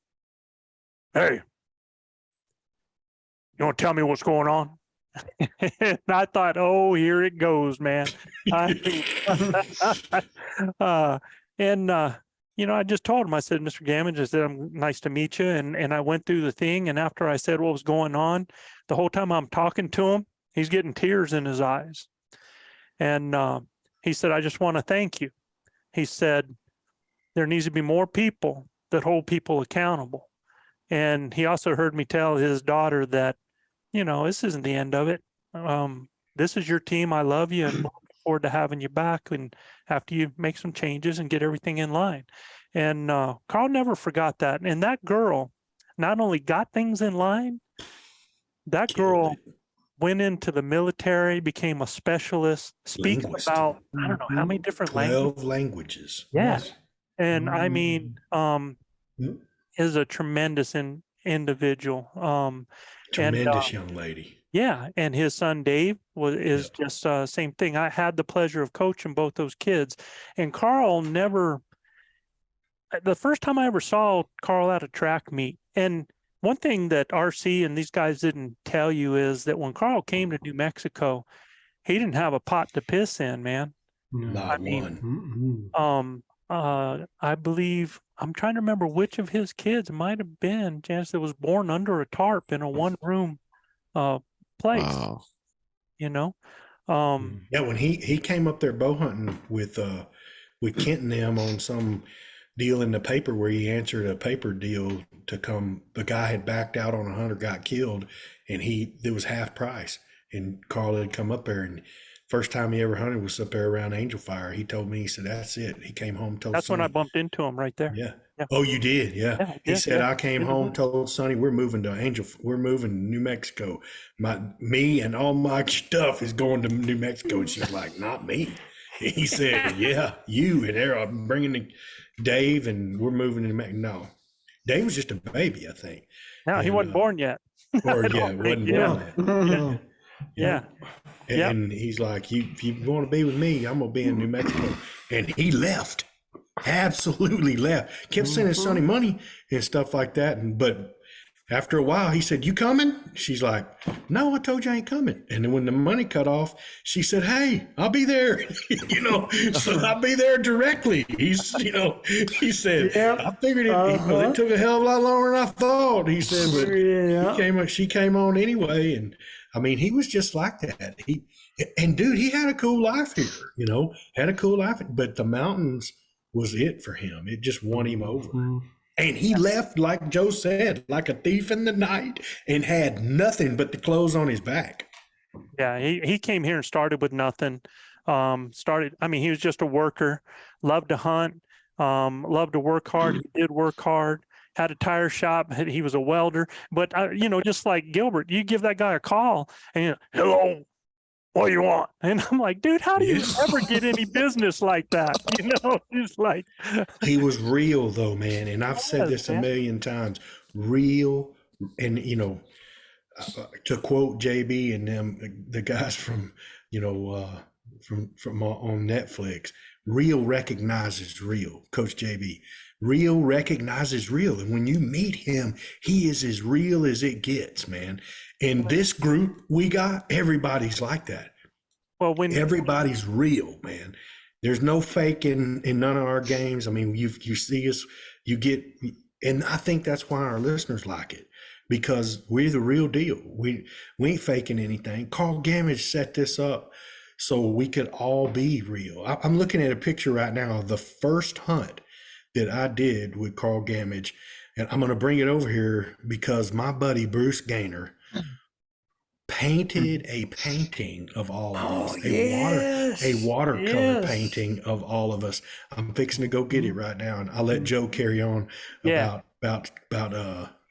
"Hey, you want to tell me what's going on?" And I thought, oh, here it goes, man. I just told him, I said, "Mr. Gammage," I said, "I'm nice to meet you." And I went through the thing. And after I said what was going on, the whole time I'm talking to him, he's getting tears in his eyes. And he said, "I just want to thank you." He said, "There needs to be more people that hold people accountable." And he also heard me tell his daughter that, this isn't the end of it. This is your team. I love you and look forward to having you back. And after you make some changes and get everything in line. And Carl never forgot that. And that girl not only got things in line, that girl went into the military, became a specialist, speaks about, I don't know how many different 12 languages. Yes. And I mean, is a tremendous individual. Tremendous young lady. Yeah, and his son Dave is just same thing. I had the pleasure of coaching both those kids, and Carl never. The first time I ever saw Carl at a track meet, and one thing that RC and these guys didn't tell you is that when Carl came to New Mexico, he didn't have a pot to piss in, man. Not one. I believe, I'm trying to remember which of his kids might have been Janice that was born under a tarp in a one-room place. Wow. When he came up there bow hunting with Kent and them on some deal in the paper where he answered a paper deal to come. The guy had backed out on a hunter, got killed, and it was half price. And Carl had come up there, and first time he ever hunted was up there around Angel Fire. He told me, he said, that's it. He came home, told That's when I Sonny. bumped into him right there. Yeah. Yeah. Oh, you did? Yeah. Yeah, I He did, said, yeah. I came home, told Sonny, we're moving to New Mexico. Me and all my stuff is going to New Mexico. And she's like, not me. He said, yeah, you and Errol, I'm bringing Dave, and we're moving to New Mexico. No, Dave was just a baby, I think. No, he And, wasn't born yet. Or I don't yeah, think, wasn't yeah. born yet. Yeah. Yep. And he's like, if you want to be with me, I'm going to be in New Mexico. And he left, absolutely left. Kept sending Sonny money and stuff like that. But after a while, he said, you coming? She's like, no, I told you I ain't coming. And then when the money cut off, she said, hey, I'll be there. So I'll be there directly. He said, Yep. I figured it took a hell of a lot longer than I thought. He said, but she came on anyway. And I mean, he was just like that. Dude, he had a cool life here, had a cool life, but the mountains was it for him. It just won him over. And he left, like Joe said, like a thief in the night, and had nothing but the clothes on his back. Yeah, he came here and started with nothing. He was just a worker, loved to hunt, loved to work hard. He did work hard, had a tire shop. He was a welder. But, just like Gilbert, you give that guy a call and, hello, what do you want? And I'm like, dude, how do you ever get any business like that? It's like. He was real, though, man. And I've said this a million times, real. And, to quote JB and them, the guys from on Netflix, real recognizes real. Coach JB, real recognizes real. And when you meet him, he is as real as it gets, man. And this group we got, everybody's like that. Well, everybody's real, man. There's no fake in none of our games. I mean, you see us, and I think that's why our listeners like it, because we're the real deal. We ain't faking anything. Carl Gammage set this up so we could all be real. I'm looking at a picture right now of the first hunt that I did with Carl Gammage, and I'm going to bring it over here because my buddy Bruce Gaynor painted a painting of all of us, a watercolor painting of all of us. I'm fixing to go get it right now, and I'll let Joe carry on about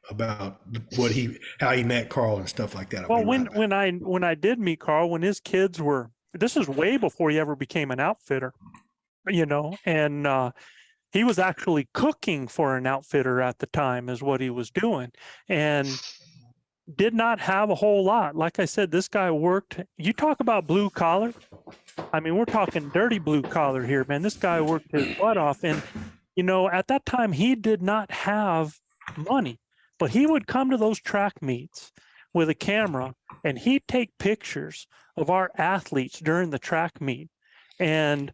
how he met Carl and stuff like that. Well, when I did meet Carl, when his kids were, this is way before he ever became an outfitter, and he was actually cooking for an outfitter at the time is what he was doing, and did not have a whole lot. Like I said, this guy worked. You talk about blue collar. I mean, we're talking dirty blue collar here, man. This guy worked his butt off. And, at that time, he did not have money, but he would come to those track meets with a camera and he'd take pictures of our athletes during the track meet. And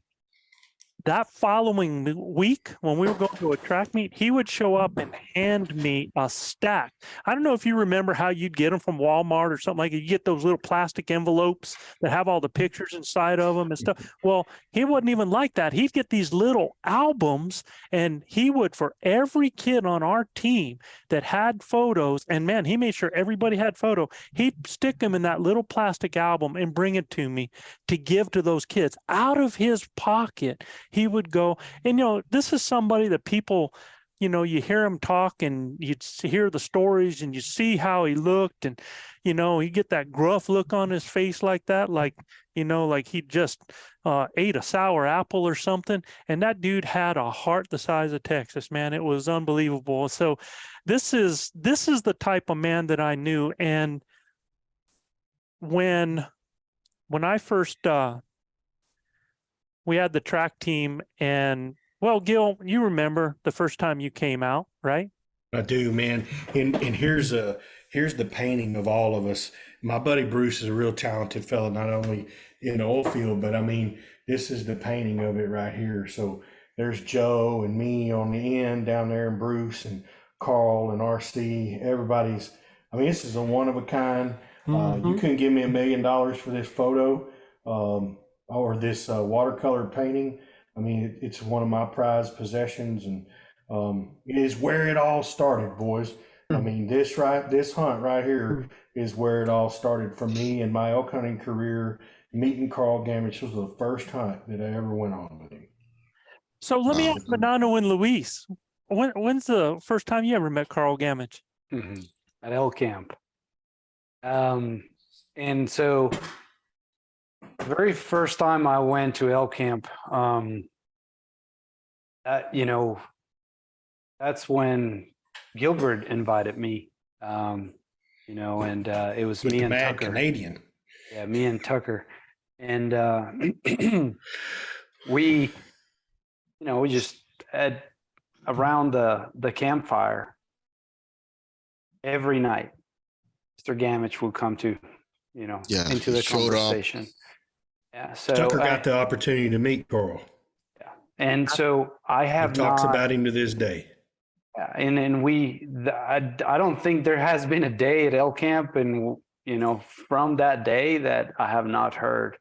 that following week, when we were going to a track meet, he would show up and hand me a stack. I don't know if you remember how you'd get them from Walmart or something like that. You get those little plastic envelopes that have all the pictures inside of them and stuff. Well, he wasn't even like that. He'd get these little albums, and he would, for every kid on our team that had photos, and man, he made sure everybody had photo, he'd stick them in that little plastic album and bring it to me to give to those kids out of his pocket. He would go, and this is somebody that people, you hear him talk and you'd hear the stories and you see how he looked, and you get that gruff look on his face like that, like he just ate a sour apple or something. And that dude had a heart the size of Texas, man. It was unbelievable. So this is the type of man that I knew. And when I first we had the track team, and well, Gil, you remember the first time you came out, right? I do, man. And here's the painting of all of us. My buddy Bruce is a real talented fella, not only in the oil field, but I mean, this is the painting of it right here. So there's Joe and me on the end down there, and Bruce and Carl and RC. Everybody's, I mean, this is a one of a kind. You couldn't give me $1 million for this photo. Or this watercolor painting. I mean, it's one of my prized possessions, and it is where it all started, boys. I mean, this hunt right here is where it all started for me in my elk hunting career. Meeting Carl Gammage was the first hunt that I ever went on with him. So let me ask Manano and Luis, when's the first time you ever met Carl Gammage? At elk camp. And so the very first time I went to elk camp, you know, that's when Gilbert invited me, you know, and it was With me the and Mad Tucker. Canadian. Yeah, me and Tucker. And we, you know, we just had around the campfire every night. Mr. Gammage would come to, you know, into the conversation. Yeah. So Tucker got the opportunity to meet Carl. Yeah. And so I have talks about him to this day. Yeah. And I don't think there has been a day at elk camp, and you know, from that day that I have not heard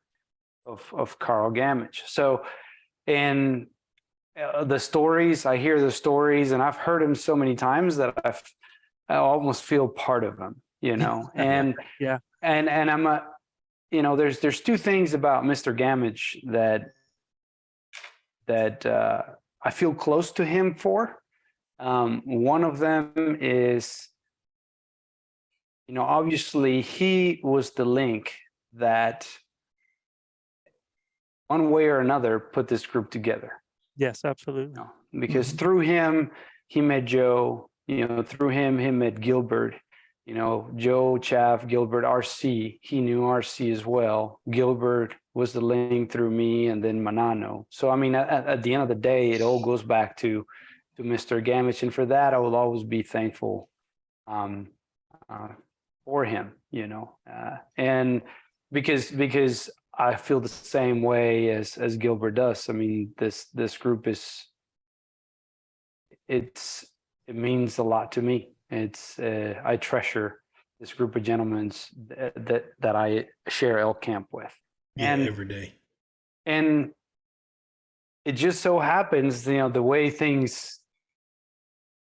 of Carl Gammage. So, and the stories, I hear the stories, and I've heard him so many times that I almost feel part of him, you know. And yeah, and I'm you know, there's two things about Mr. Gammage that I feel close to him for. One of them is, you know, obviously he was the link that one way or another put this group together. Yes, absolutely. You know, because through him, he met Joe, you know, through him, he met Gilbert, you know, Joe, Chav, Gilbert, RC. He knew RC as well. Gilbert was the link through me, and then Manano. So, I mean, at the end of the day, it all goes back to Mr. Gammage. And for that, I will always be thankful for him, you know, and because I feel the same way as Gilbert does. I mean, this group it means a lot to me. It's I treasure this group of gentlemen that I share elk camp with. Yeah, and every day. And it just so happens, you know, the way things,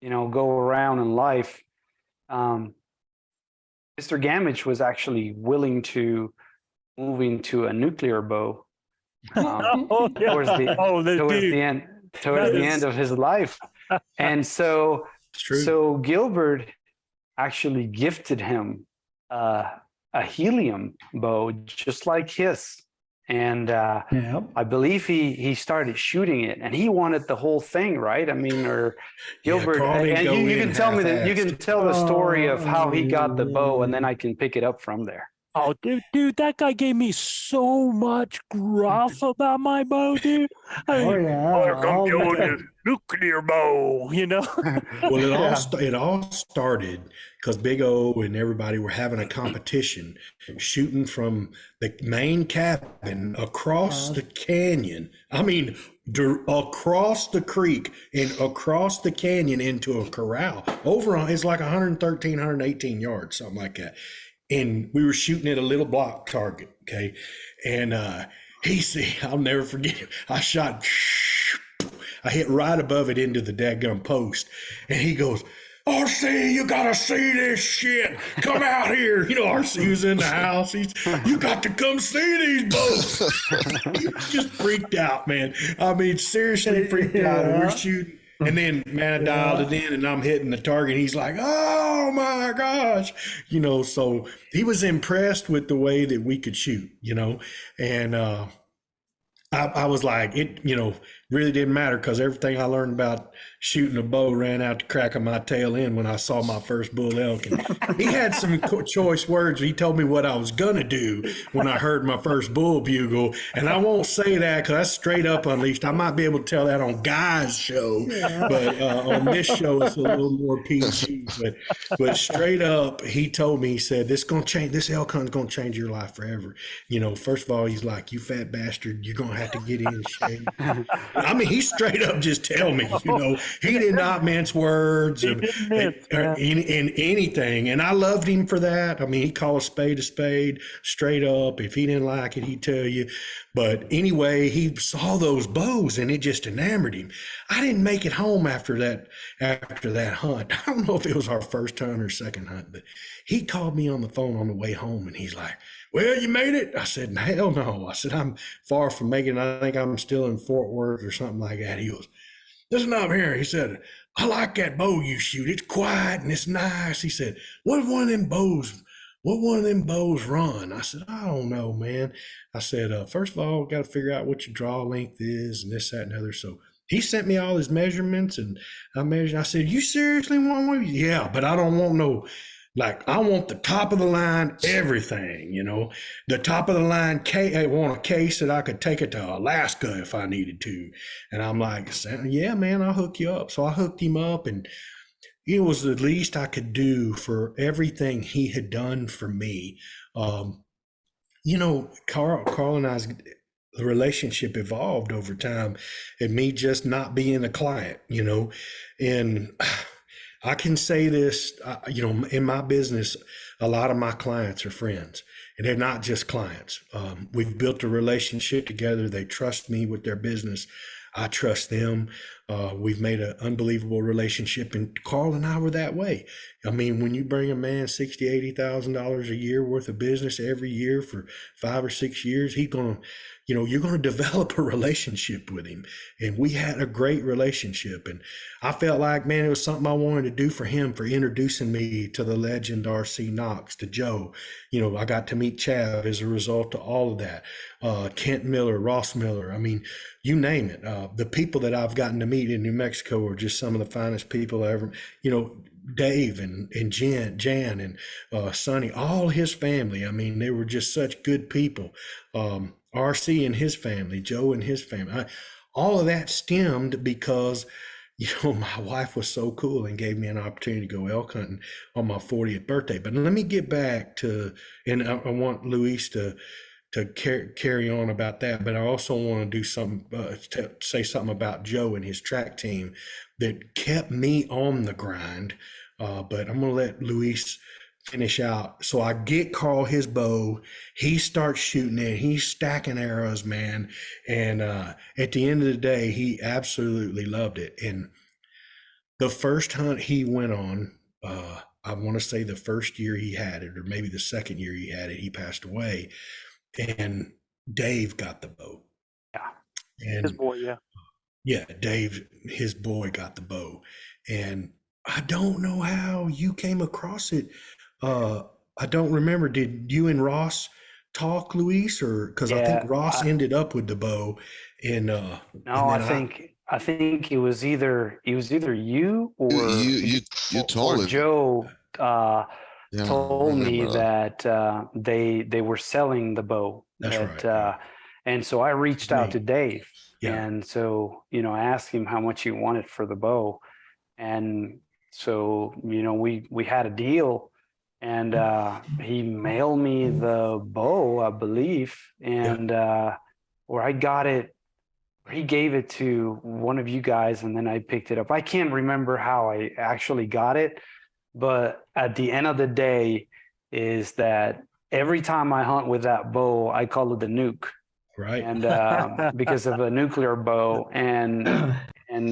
you know, go around in life. Mr. Gammage was actually willing to move into a nuclear bow towards the end of his life. And so, Gilbert actually gifted him a helium bow just like his. And I believe he started shooting it, and he wanted the whole thing, right? I mean, or Gilbert, and you can tell me that you can tell the story of how he got the bow, and then I can pick it up from there. Oh, dude, that guy gave me so much gruff about my bow, dude. I mean, come doing this nuclear bow, you know? Well, it all started because Big O and everybody were having a competition, shooting from the main cabin across the canyon. I mean, across the creek and across the canyon into a corral. It's like 113, 118 yards, something like that. And we were shooting at a little block target, okay? And I'll never forget it. I hit right above it into the dadgum post. And he goes, RC, you gotta see this shit. Come out here. You know, RC was in the house. You got to come see these boats. He was just freaked out, man. I mean, seriously freaked out. And we're shooting. And then, man, I dialed it in, and I'm hitting the target. He's like, oh, my gosh. You know, so he was impressed with the way that we could shoot, you know. And I was like, it, you know, really didn't matter because everything I learned about shooting a bow ran out the crack of my tail end when I saw my first bull elk. And he had some choice words. He told me what I was going to do when I heard my first bull bugle. And I won't say that because that's straight up unleashed. I might be able to tell that on Guy's show, but on this show, it's a little more PG. But straight up, he told me, he said, this elk hunt's going to change your life forever. You know, first of all, he's like, you fat bastard, you're going to have to get in shape. I mean, he straight up just tell me, he did not mince words He didn't mince, man. in anything. And I loved him for that. I mean, he called a spade straight up. If he didn't like it, he'd tell you. But anyway, he saw those bows and it just enamored him. I didn't make it home after that hunt. I don't know if it was our first hunt or second hunt, but he called me on the phone on the way home and he's like, "Well, you made it?" I said, "Hell no." I said, "I'm far from making it. I think I'm still in Fort Worth or something like that." He goes, "Listen up here." He said, "I like that bow you shoot. It's quiet and it's nice." He said, What one of them bows run?" I said, "I don't know, man." I said, "First of all, got to figure out what your draw length is and this, that, and other." So he sent me all his measurements and I measured. I said, "You seriously want one?" "Yeah, but I don't want no, I want the top of the line, everything, the top of the line case. I want a case that I could take it to Alaska if I needed to." And I'm like, "Yeah, man, I'll hook you up." So I hooked him up and it was the least I could do for everything he had done for me. Carl and I's relationship evolved over time and me just not being a client, and I can say this, in my business, a lot of my clients are friends and they're not just clients. We've built a relationship together. They trust me with their business. I trust them. We've made an unbelievable relationship, and Carl and I were that way. I mean, when you bring a man $60,000, $80,000 a year worth of business every year for 5 or 6 years, you're going to develop a relationship with him. And we had a great relationship. And I felt like, man, it was something I wanted to do for him, for introducing me to the legend R.C. Knox, to Joe. I got to meet Chav as a result of all of that. Kent Miller, Ross Miller. I mean, you name it. The people that I've gotten to meet in New Mexico are just some of the finest people I ever, Dave and Jan and Sonny, all his family. I mean, they were just such good people. RC and his family, Joe and his family. All of that stemmed because, my wife was so cool and gave me an opportunity to go elk hunting on my 40th birthday. But let me get back to, and I want Luis to carry on about that, but I also want to do something, to say something about Joe and his track team that kept me on the grind. But I'm going to let Luis finish out. So I get Carl his bow. He starts shooting it. He's stacking arrows, man. And at the end of the day, he absolutely loved it. And the first hunt he went on, I want to say the first year he had it, or maybe the second year he had it, he passed away. And Dave got the bow. Yeah. And his boy, yeah. Yeah, Dave, his boy, got the bow. And I don't know how you came across it. I don't remember. Did you and Ross talk, Luis, or because I think Ross ended up with the bow? And no, I think it was either you or you told him. Joe told me that they were selling the bow. That's right. And so I reached out to Dave, and so I asked him how much he wanted for the bow, and so we had a deal. And he mailed me the bow, I believe, and or I got it, or he gave it to one of you guys, and then I picked it up. I can't remember how I actually got it, but at the end of the day, is that every time I hunt with that bow, I call it the nuke, right? And because of a nuclear bow, and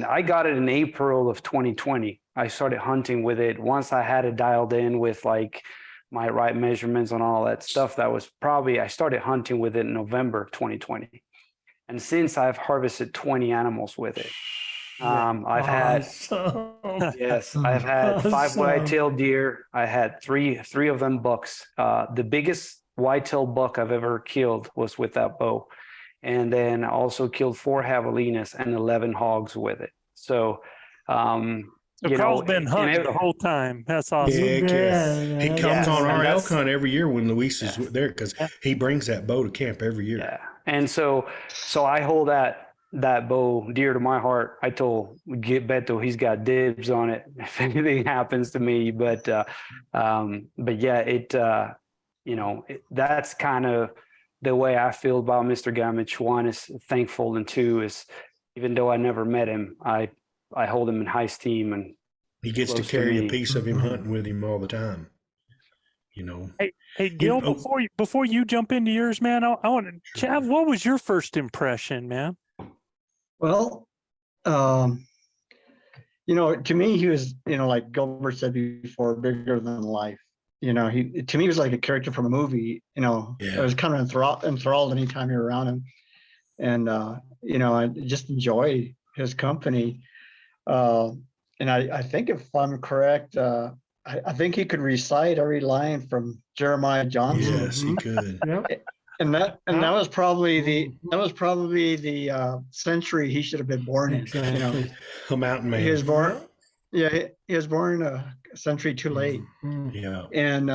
I got it in April of 2020. I started hunting with it once I had it dialed in with like my right measurements and all that stuff. That was probably, I started hunting with it in November of 2020. And since I've harvested 20 animals with it. I've had 5 white-tailed deer. I had three of them bucks. The biggest white-tailed buck I've ever killed was with that bow. And then I also killed 4 javelinas and 11 hogs with it. So, Carl's been hunting the whole time. That's awesome. Yeah. He comes on our elk hunt every year when Luis is there because he brings that bow to camp every year. Yeah. And so I hold that bow dear to my heart. I told Beto he's got dibs on it if anything happens to me. But yeah, that's kind of the way I feel about Mr. Gammage. One is thankful, and two is even though I never met him, I hold him in high esteem, and He gets to close to carry a me. piece of him hunting with him all the time. You know. Hey, Gil, oh, before you jump into yours, man, I want to, Chav, what was your first impression, man? Well, you know, to me, he was, you know, like Gilbert said before, bigger than life. You know, to me, he was like a character from a movie. You know, Yeah. I was kind of enthralled anytime you're around him. And, you know, I just enjoy his company. And I think if I'm correct, I think he could recite every line from Jeremiah Johnson. Yes, he could. Yep. And that was probably the century he should have been born in. You know, Exactly. A mountain man. he was born. Yeah, he was born a century too late. Yeah. And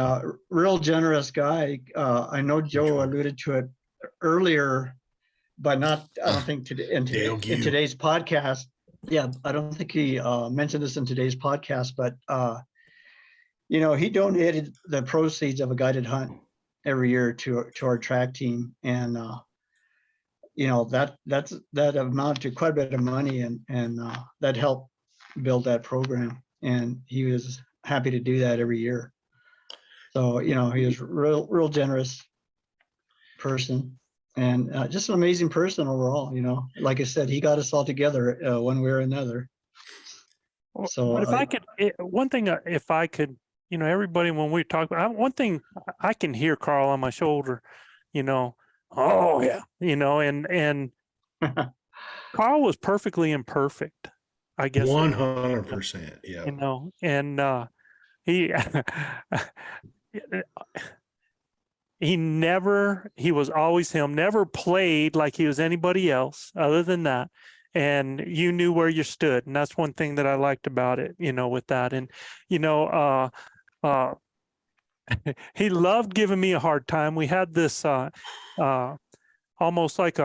real generous guy. I know Joe alluded to it earlier, but not. I don't think in today's podcast. Yeah, I don't think he mentioned this in today's podcast, but you know, he donated the proceeds of a guided hunt every year to our track team, and you know, that amounted to quite a bit of money, and that helped build that program, and he was happy to do that every year. So, you know, he was real generous person, and just an amazing person overall. You know, like I said, he got us all together one way or another. So But if I could, one thing, if I could, you know, everybody, when we talk, one thing I can hear Carl on my shoulder, you know, oh yeah, you know, and Carl was perfectly imperfect, I guess. 100%. Yeah. You know, and he he was always him, never played like he was anybody else other than that. And you knew where you stood. And that's one thing that I liked about it, you know, with that. And, you know, he loved giving me a hard time. We had this almost like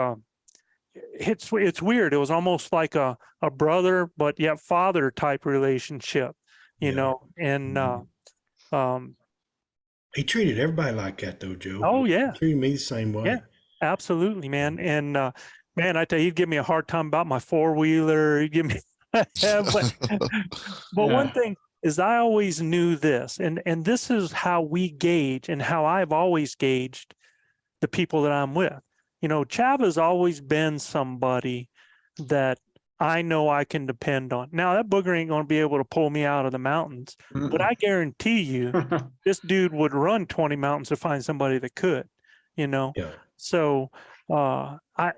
it's weird. It was almost like a brother, but yet father type relationship, you know, and he treated everybody like that though, Joe. Oh yeah. He treated me the same way. Yeah, absolutely, man. And man, I tell you, he'd give me a hard time about my four-wheeler. He'd give me but one thing is I always knew this, and this is how we gauge and how I've always gauged the people that I'm with. You know, Chav has always been somebody that I know I can depend on. Now, that booger ain't going to be able to pull me out of the mountains, but I guarantee you this dude would run 20 mountains to find somebody that could, you know? Yeah. So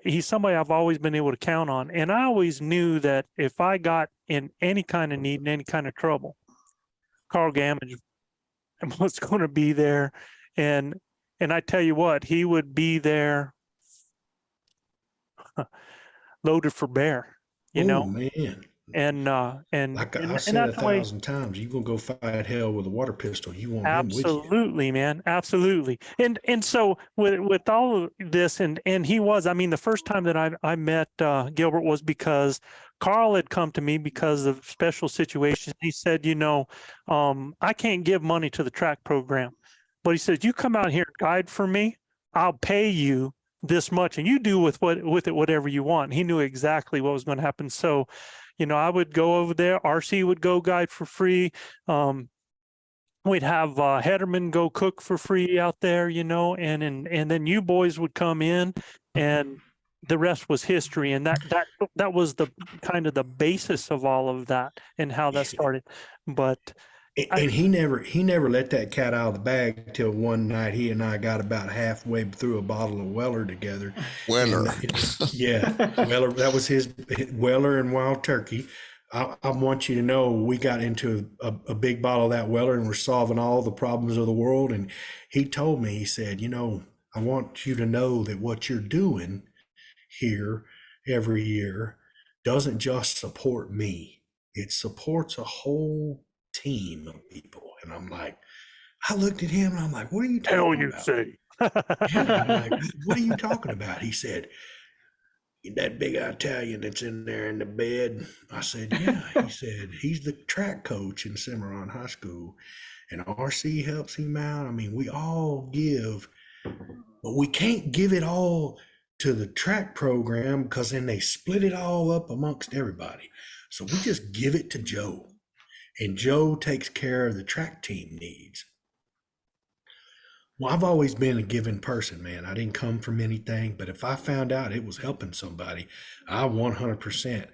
he's somebody I've always been able to count on. And I always knew that if I got in any kind of need, in any kind of trouble, Carl Gammage was going to be there. And I tell you what, he would be there loaded for bear, you know? Man. And like I said 1,000 times, you're gonna go fight hell with a water pistol. You want him with you. Absolutely, man. Absolutely. And so with all of this, and he was, I mean, the first time that I met Gilbert was because Carl had come to me because of special situations. He said, you know, I can't give money to the track program, but he said, you come out here and guide for me, I'll pay you this much, and you do with it whatever you want. He knew exactly what was going to happen. So, you know, I would go over there. RC would go guide for free. We'd have Hederman go cook for free out there, you know, and then you boys would come in, and the rest was history. And that was the kind of the basis of all of that and how that started. But and he never let that cat out of the bag till one night he and I got about halfway through a bottle of Weller together. Weller. Weller, that was his Weller and Wild Turkey. I want you to know we got into a big bottle of that Weller and we're solving all the problems of the world. And he told me, he said, you know, I want you to know that what you're doing here every year doesn't just support me. It supports a whole team of people. And I'm like, I looked at him and I'm like, what are you talking about? Say. I'm like, what are you talking about? He said, that big Italian that's in there in the bed. I said, yeah. He said, he's the track coach in Cimarron High School, and RC helps him out. I mean, we all give, but we can't give it all to the track program because then they split it all up amongst everybody. So we just give it to Joe, and Joe takes care of the track team needs. Well, I've always been a giving person, man. I didn't come from anything, but if I found out it was helping somebody, I 100%.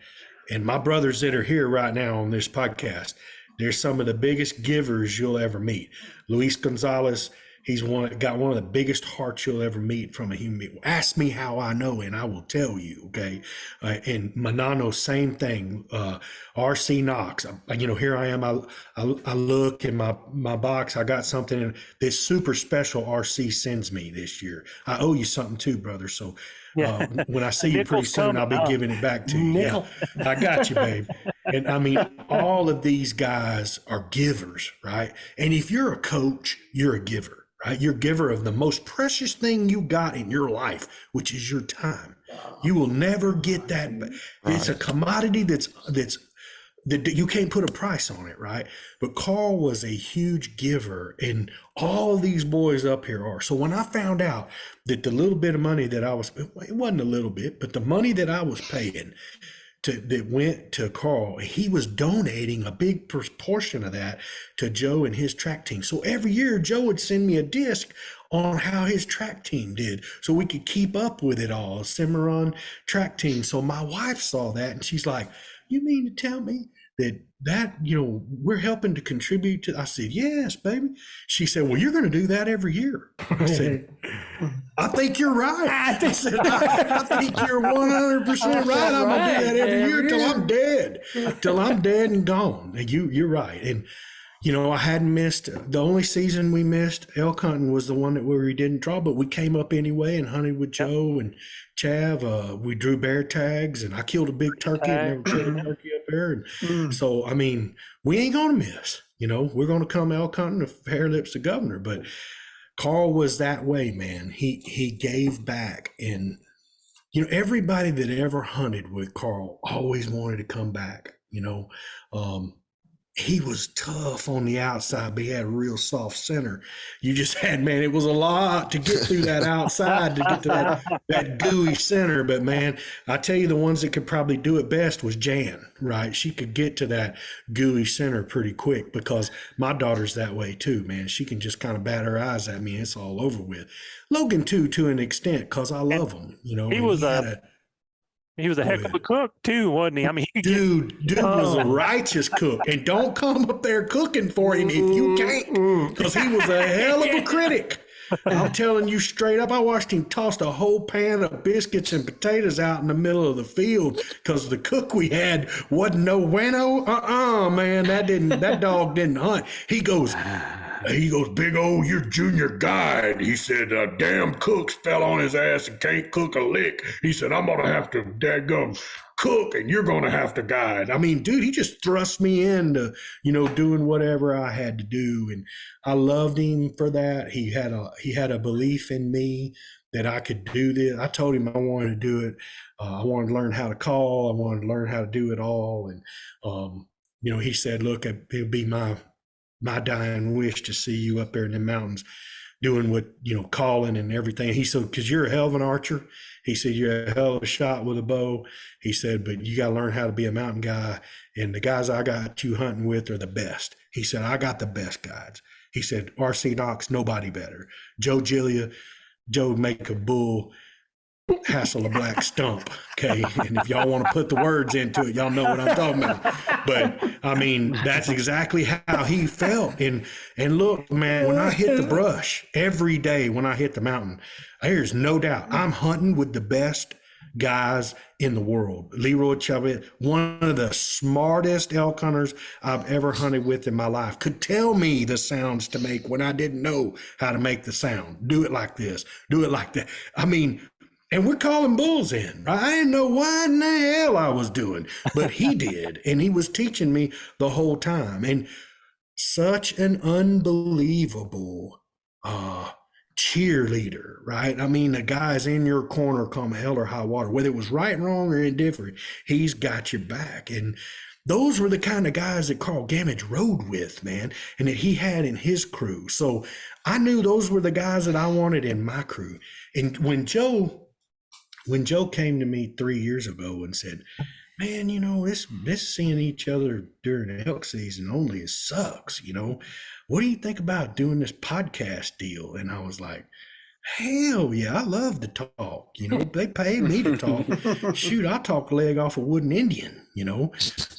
And my brothers that are here right now on this podcast, they're some of the biggest givers you'll ever meet. Luis Gonzalez, he's got one of the biggest hearts you'll ever meet from a human being. Ask me how I know, and I will tell you, okay? And Manano, same thing. RC Knox, here I am. I look in my box. I got something in this super special RC sends me this year. I owe you something too, brother. So when I see you pretty soon, I'll be giving it back to you. Yeah, I got you, babe. And I mean, all of these guys are givers, right? And if you're a coach, you're a giver. Right? You're a giver of the most precious thing you got in your life, which is your time. You will never get that. It's a commodity that you can't put a price on it, right? But Carl was a huge giver, and all these boys up here are. So when I found out that the little bit of money that it wasn't a little bit, but the money that I was paying that went to Carl, he was donating a big portion of that to Joe and his track team. So every year Joe would send me a disc on how his track team did so we could keep up with it all, Cimarron track team. So my wife saw that and she's like, you mean to tell me that we're helping to contribute to? I said, yes, baby. She said, well, you're going to do that every year. I said, I think you're right. I said, I think you're 100% right. I'm going to do that every year till I'm dead and gone. And you're right. And I hadn't missed. The only season we missed elk hunting was the one where we didn't draw, but we came up anyway and hunted with Joe and Chav. We drew bear tags, and I killed a big turkey. I've never killed a turkey up there. And so, I mean, we ain't going to miss. We're going to come elk hunting if hair lips the governor. But Carl was that way, man. He gave back. And, everybody that ever hunted with Carl always wanted to come back, He was tough on the outside, but he had a real soft center. You just had, man, it was a lot to get through that outside to get to that gooey center. But man, I tell you, the ones that could probably do it best was Jan, right? She could get to that gooey center pretty quick because my daughter's that way too, man. She can just kind of bat her eyes at me and it's all over with. Logan too, to an extent, because I love him. He was a heck of a cook too, wasn't he? I mean, dude was a righteous cook, and don't come up there cooking for him if you can't, because he was a hell of a critic. I'm telling you straight up, I watched him toss a whole pan of biscuits and potatoes out in the middle of the field because the cook we had wasn't no bueno. Man, that dog didn't hunt. He goes, big old, you're junior guide. He said, damn cooks fell on his ass and can't cook a lick. He said, I'm going to have to dadgum cook and you're going to have to guide. I mean, dude, he just thrust me into, doing whatever I had to do. And I loved him for that. He had a belief in me that I could do this. I told him I wanted to do it. I wanted to learn how to call. I wanted to learn how to do it all. And, he said, look, it'll be my dying wish to see you up there in the mountains doing what, calling and everything. He said, because you're a hell of an archer. He said, you're a hell of a shot with a bow. He said, but you got to learn how to be a mountain guy. And the guys I got you hunting with are the best. He said, I got the best guides. He said, RC Knox, nobody better. Joe Gillia, Joe make a bull hassle a black stump. Okay. And if y'all want to put the words into it, y'all know what I'm talking about. But I mean, that's exactly how he felt. And look, man, when I hit the brush every day, when I hit the mountain, there's no doubt I'm hunting with the best guys in the world. Leroy, Chavez, one of the smartest elk hunters I've ever hunted with in my life, could tell me the sounds to make when I didn't know how to make the sound. Do it like this, do it like that. I mean, and we're calling bulls in. I didn't know what in the hell I was doing, but he did. And he was teaching me the whole time. And such an unbelievable cheerleader, right? I mean, the guy's in your corner come hell or high water, whether it was right, wrong, or indifferent, he's got your back. And those were the kind of guys that Carl Gammage rode with, man, and that he had in his crew. So I knew those were the guys that I wanted in my crew. And when Joe when Joe came to me 3 years ago and said, "Man, this seeing each other during elk season only it sucks. What do you think about doing this podcast deal?" And I was like, "Hell yeah, I love to talk. They pay me to talk. Shoot, I talk leg off a wooden Indian.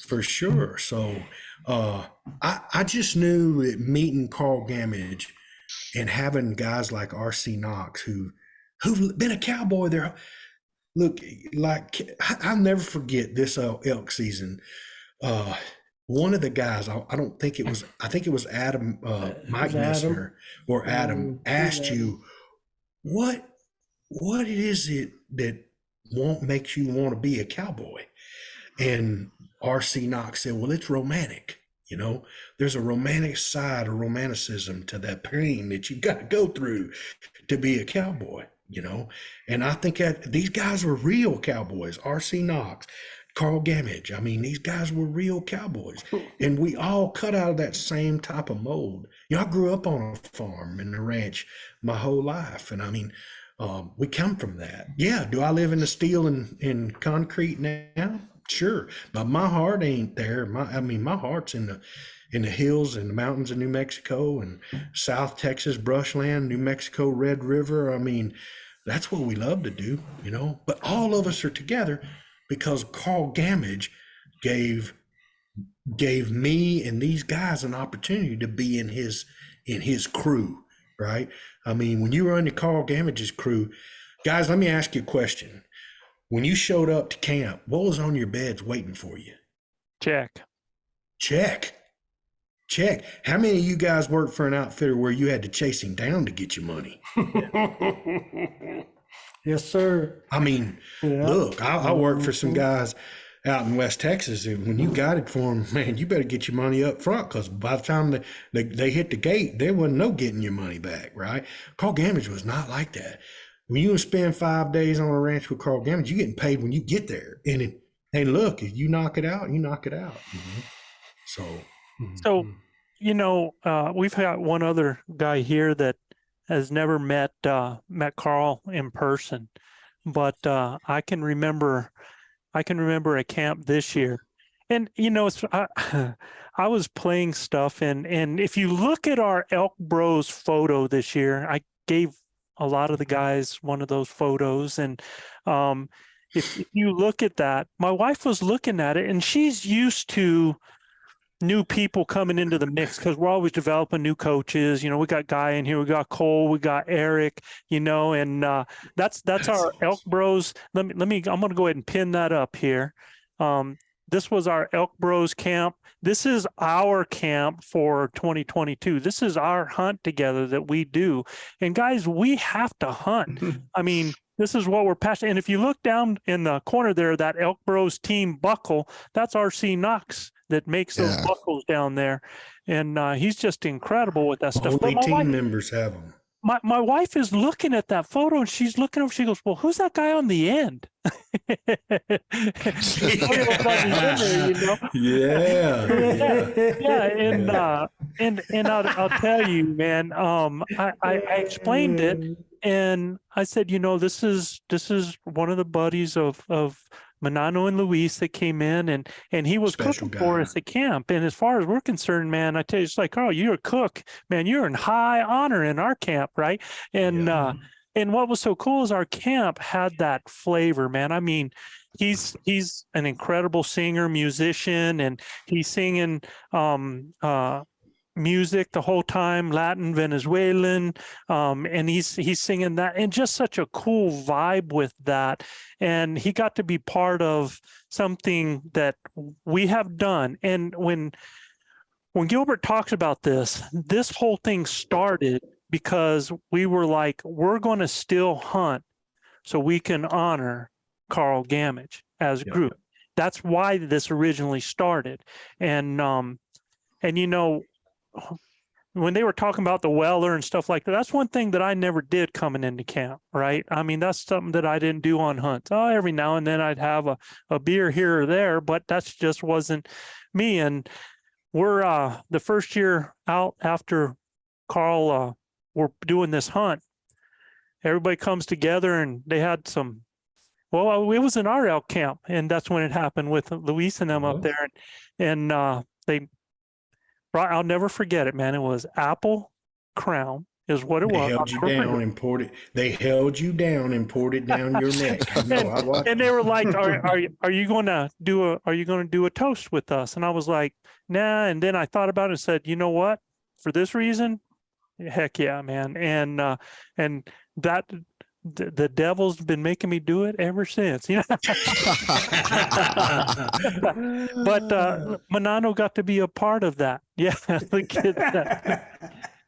For sure." So I just knew that meeting Carl Gammage and having guys like R.C. Knox who've been a cowboy there. Look, like I'll never forget this elk season. One of the guys, I don't think it was, I think it was Adam, Mike Messner or Adam asked you, what is it that makes you want to be a cowboy? And R.C. Knox said, "Well, it's romantic. There's a romantic side, a romanticism to that pain that you got to go through to be a cowboy." And I think that these guys were real cowboys. R.C. Knox, Carl Gammage. I mean, these guys were real cowboys, and we all cut out of that same type of mold. I grew up on a farm and a ranch my whole life, and I mean, we come from that. Yeah. Do I live in the steel and concrete now? Sure, but my heart ain't there. My heart's in the hills and the mountains of New Mexico and South Texas brushland, New Mexico Red River. I mean, that's what we love to do, But all of us are together because Carl Gammage gave me and these guys an opportunity to be in his crew, right? I mean, when you were under Carl Gammage's crew, guys, let me ask you a question. When you showed up to camp, what was on your beds waiting for you? Check. How many of you guys worked for an outfitter where you had to chase him down to get your money? Yes, sir. I mean, look, I worked for some guys out in West Texas, and when you got it for them, man, you better get your money up front, because by the time they hit the gate, there wasn't no getting your money back, right? Carl Gammage was not like that. When you spend 5 days on a ranch with Carl Gammage, you're getting paid when you get there. And look, if you knock it out, you knock it out. So, we've got one other guy here that has never met Carl in person, but I can remember a camp this year, and I was playing stuff, and if you look at our ElkBros photo this year, I gave a lot of the guys one of those photos, and if you look at that, my wife was looking at it, and she's used to new people coming into the mix because we're always developing new coaches. We got Guy in here, we got Cole, we got Eric, and that's our ElkBros. I'm going to go ahead and pin that up here. This was our ElkBros camp. This is our camp for 2022. This is our hunt together that we do. And guys, we have to hunt. I mean, this is what we're passionate. And if you look down in the corner there, that ElkBros team buckle, that's R.C. Knox that makes those buckles down there. And he's just incredible with that stuff. Only team members have them. My wife is looking at that photo, and she's looking over. She goes, "Well, who's that guy on the end?" And I'll tell you, man. I explained it, and I said, this is one of the buddies of Manano and Luis that came in, and he was Special cooking for us at camp. And as far as we're concerned, man, I tell you, it's like, "Oh, you're a cook, man. You're in high honor in our camp, right?" And what was so cool is our camp had that flavor, man. I mean, he's an incredible singer, musician, and he's singing music the whole time, Latin, Venezuelan, and he's singing that, and just such a cool vibe with that. And he got to be part of something that we have done. And when Gilbert talks about this whole thing started because we were like, we're going to still hunt so we can honor Carl Gammage as a group. That's why this originally started. And when they were talking about the Weller and stuff like that, that's one thing that I never did coming into camp, right? I mean, that's something that I didn't do on hunts. Every now and then I'd have a beer here or there, but that's just wasn't me. And we're the first year out after Carl, we're doing this hunt. Everybody comes together, and they had some Well, it was in our elk camp, and that's when it happened with Luis and them up there. And I'll never forget it, man. It was Apple Crown is what it They was. held you down and poured it. They held you down and poured it down your neck. I know, I watched And they were like, "Are you going to do a toast with us?" And I was like, "Nah." And then I thought about it and said, "You know what? For this reason, heck yeah, man." And that the devil's been making me do it ever since. You know. But Manano got to be a part of that. Yeah, the kids.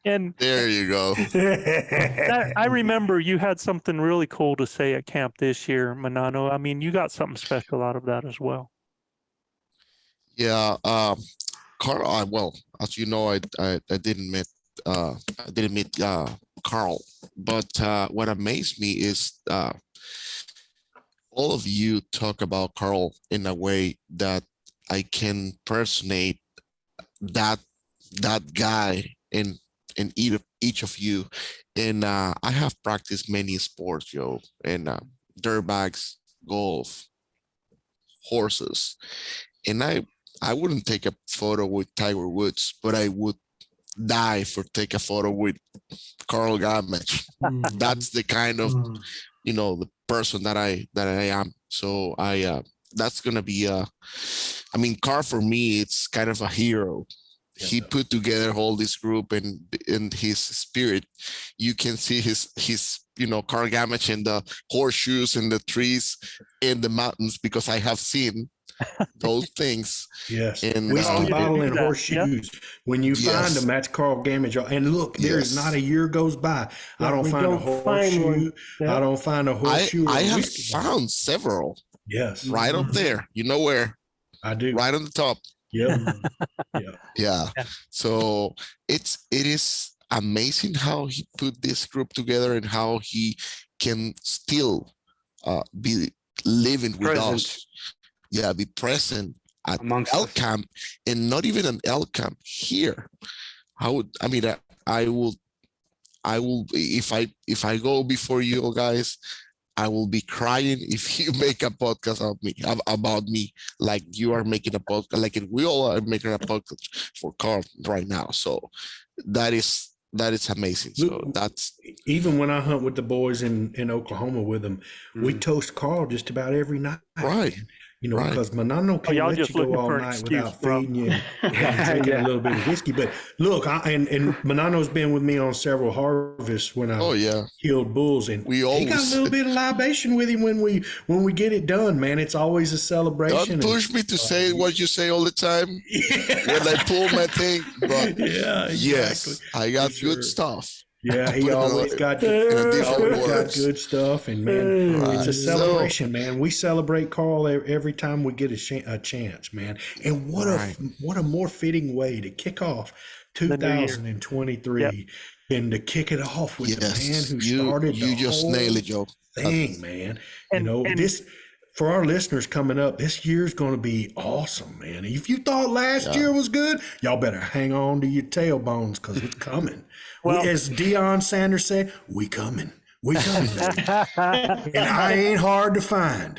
And There you go. I remember you had something really cool to say at camp this year, Manano. I mean, you got something special out of that as well. Yeah, Carl. Well, as you know, I didn't meet Carl, but what amazed me is all of you talk about Carl in a way that I can personate that guy in each of you. And I have practiced many sports, Joe, and dirt bikes, golf, horses, and I wouldn't take a photo with Tiger Woods, but I would die for take a photo with Carl Gammage. That's the kind of the person that I am. So that's gonna be I mean, Carl for me, it's kind of a hero. He put together all this group, and in his spirit, you can see his Carl Gammage and the horseshoes and the trees in the mountains, because I have seen those things. Yes. And Whiskey bottle and horseshoes. Yep. When you find them, that's Carl Gammage. And look, there's not a year goes by I don't find a horseshoe. I don't find a horseshoe. I have found several. Yes. Right up there. You know where? I do. Right on the top. Yep. Yeah. So it is amazing how he put this group together and how he can still be living with us. Yeah, be present at elk camp, and not even an elk camp here. I will if I go before you guys, I will be crying if you make a podcast about me, like you are making a podcast, like we all are making a podcast for Carl right now. So that is amazing. So that's even when I hunt with the boys in Oklahoma with them, we toast Carl just about every night. Right. Man. Because Manano can't let you go all night without feeding you and drinking a little bit of whiskey. But look, and Manano's been with me on several harvests when I killed bulls, and he got a little bit of libation with him when we get it done, man. It's always a celebration. Don't push me to say what you say all the time. When I pull my thing, but yes, I got good stuff. Yeah, he always got good stuff, and man, it's a celebration, man. We celebrate Carl every time we get a chance, man. And what a more fitting way to kick off 2023 than to kick it off with the man who started the whole nailed it, Joe. Thing, man. This. For our listeners coming up, this year's going to be awesome, man. If you thought last year was good, y'all better hang on to your tailbones, because it's coming. Well, as Deion Sanders said, we coming. We coming, baby. And I ain't hard to find.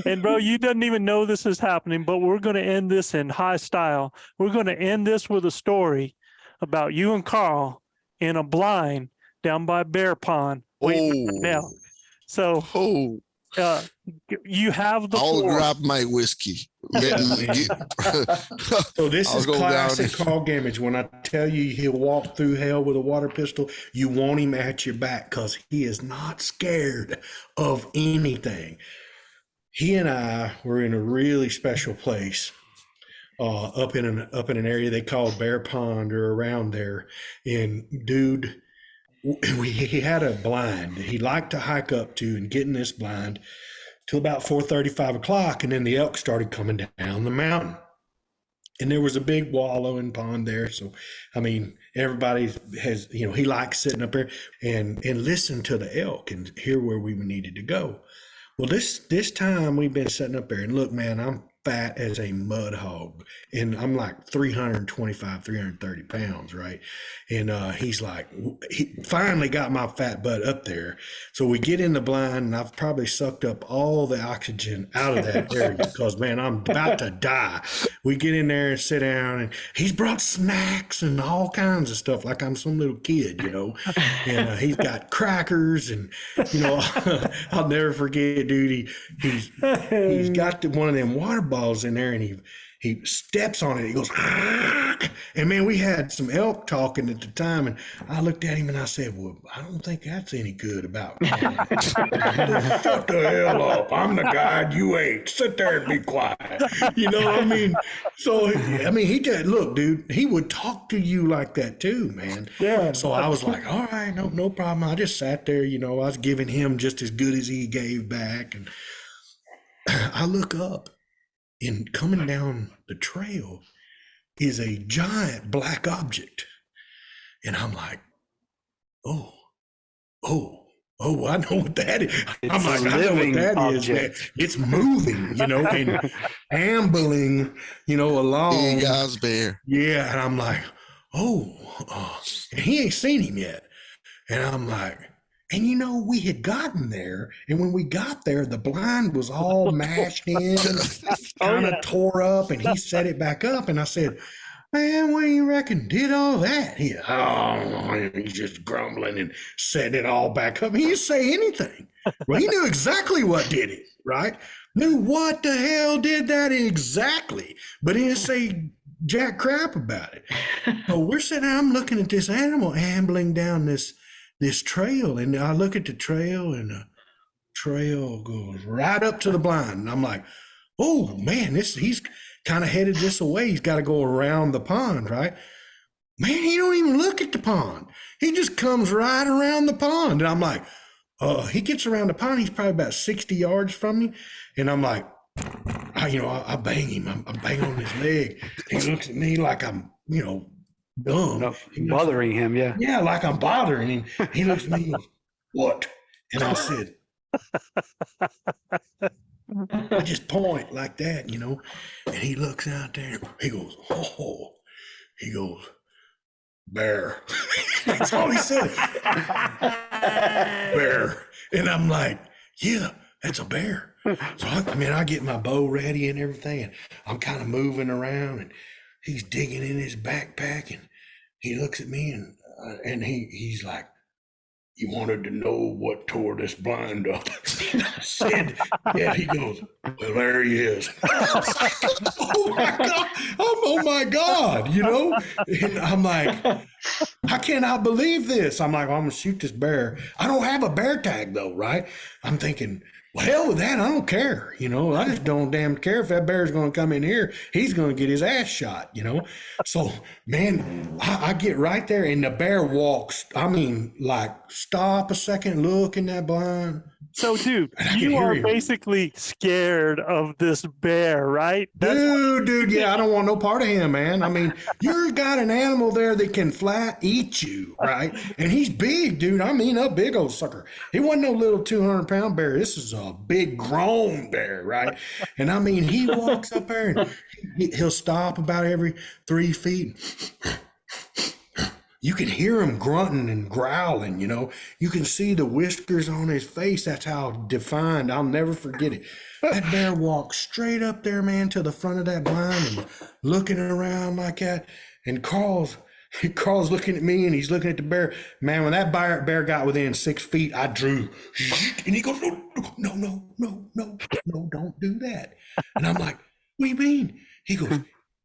And bro, you doesn't even know this is happening, but we're going to end this in high style. We're going to end this with a story about you and Carl in a blind down by Bear Pond. So. You have the I'll floor. grab my whiskey. So this is classic Carl Gammage. When I tell you he'll walk through hell with a water pistol, you want him at your back, because he is not scared of anything. He and I were in a really special place up in an area they call Bear Pond or around there. And dude, he had a blind he liked to hike up to and get in this blind till about 4:30, 5 o'clock, and then the elk started coming down the mountain, and there was a big wallowing pond there. So I mean, everybody has, he likes sitting up there and listen to the elk and hear where we needed to go. Well, this time we've been sitting up there, and look, man, fat as a mud hog. And I'm like 325, 330 pounds, right? And he's like, he finally got my fat butt up there. So we get in the blind, and I've probably sucked up all the oxygen out of that area because, man, I'm about to die. We get in there and sit down, and he's brought snacks and all kinds of stuff like I'm some little kid, you know. And he's got crackers, and, you know, I'll never forget, dude. He's got one of them water balls in there, and he steps on it. He goes, and man, we had some elk talking at the time, and I looked at him and I said, well, I don't think that's any good about me. Shut the hell up. I'm the guide. You ain't. Sit there and be quiet. You know what I mean? So, I mean, he just, look, dude, he would talk to you like that too, man. Yeah. So I was like, all right, no problem. I just sat there, you know, I was giving him just as good as he gave back. And I look up, and coming down the trail is a giant black object. And I'm like, oh, I know what that is. I'm like, I know what that is, man. It's moving, you know, and ambling, you know, along. Big ass bear. Yeah, and I'm like, and he ain't seen him yet. And I'm like, and you know, we had gotten there, and when we got there, the blind was all mashed in, kind of tore up, and he set it back up, and I said, man, what do you reckon did all that? He's just grumbling and setting it all back up. He didn't say anything. Well, he knew exactly what did it, right? Knew what the hell did that exactly, but he didn't say jack crap about it. So we're sitting there, I'm looking at this animal ambling down this trail, and I look at the trail, and the trail goes right up to the blind. And I'm like, oh man, he's kind of headed this way. He's got to go around the pond, right? Man, he don't even look at the pond. He just comes right around the pond. And I'm like, he gets around the pond. He's probably about 60 yards from me. And I'm like, I bang him. I bang on his leg. He looks at me like I'm, dumb. No, bothering him, yeah. Yeah, like I'm bothering him. He looks at me and goes, what? And I said, I just point like that, and he looks out there. He goes, oh, he goes, bear. That's all he said. Bear. And I'm like, yeah, that's a bear. So I get my bow ready and everything, and I'm kind of moving around, and he's digging in his backpack, and he looks at me, and he's like, you wanted to know what tore this blind up? And I said, yeah. He goes, well, there he is. Oh my God, And I'm like, I cannot believe this. I'm like, well, I'm gonna shoot this bear. I don't have a bear tag though, right? I'm thinking, well, hell with that. I don't care. I just don't damn care if that bear's going to come in here. He's going to get his ass shot, So, man, I get right there, and the bear walks. Stop a second, look in that blind. So, dude, you are basically scared of this bear, right? Dude, yeah, I don't want no part of him, man. You've got an animal there that can flat eat you, right? And he's big, dude. A big old sucker. He wasn't no little 200-pound bear. This is a big grown bear, right? And he walks up there, and he'll stop about every 3 feet. You can hear him grunting and growling, You can see the whiskers on his face. That's how defined. I'll never forget it. That bear walks straight up there, man, to the front of that blind and looking around like that. And Carl's looking at me, and he's looking at the bear. Man, when that bear got within 6 feet, I drew. And he goes, no, don't do that. And I'm like, what do you mean? He goes,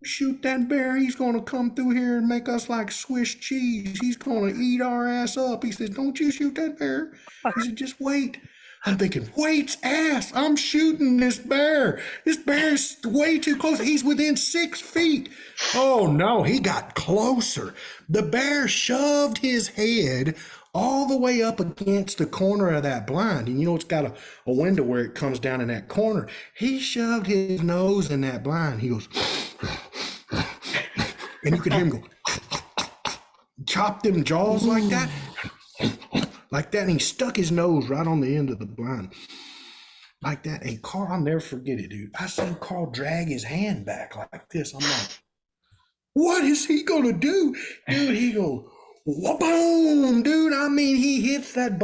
shoot that bear. He's going to come through here and make us like Swiss cheese. He's going to eat our ass up. He says, don't you shoot that bear. He said, just wait. I'm thinking, wait's ass. I'm shooting this bear. This bear's way too close. He's within 6 feet. Oh, no, he got closer. The bear shoved his head all the way up against the corner of that blind. And it's got a window where it comes down in that corner. He shoved his nose in that blind. He goes, and you could hear him go, chop them jaws like that. Like that, and he stuck his nose right on the end of the blind. like that. And Carl, I'll never forget it, dude. I seen Carl drag his hand back like this. I'm like, what is he gonna do? Dude, he goes, boom, dude. I mean, he hits that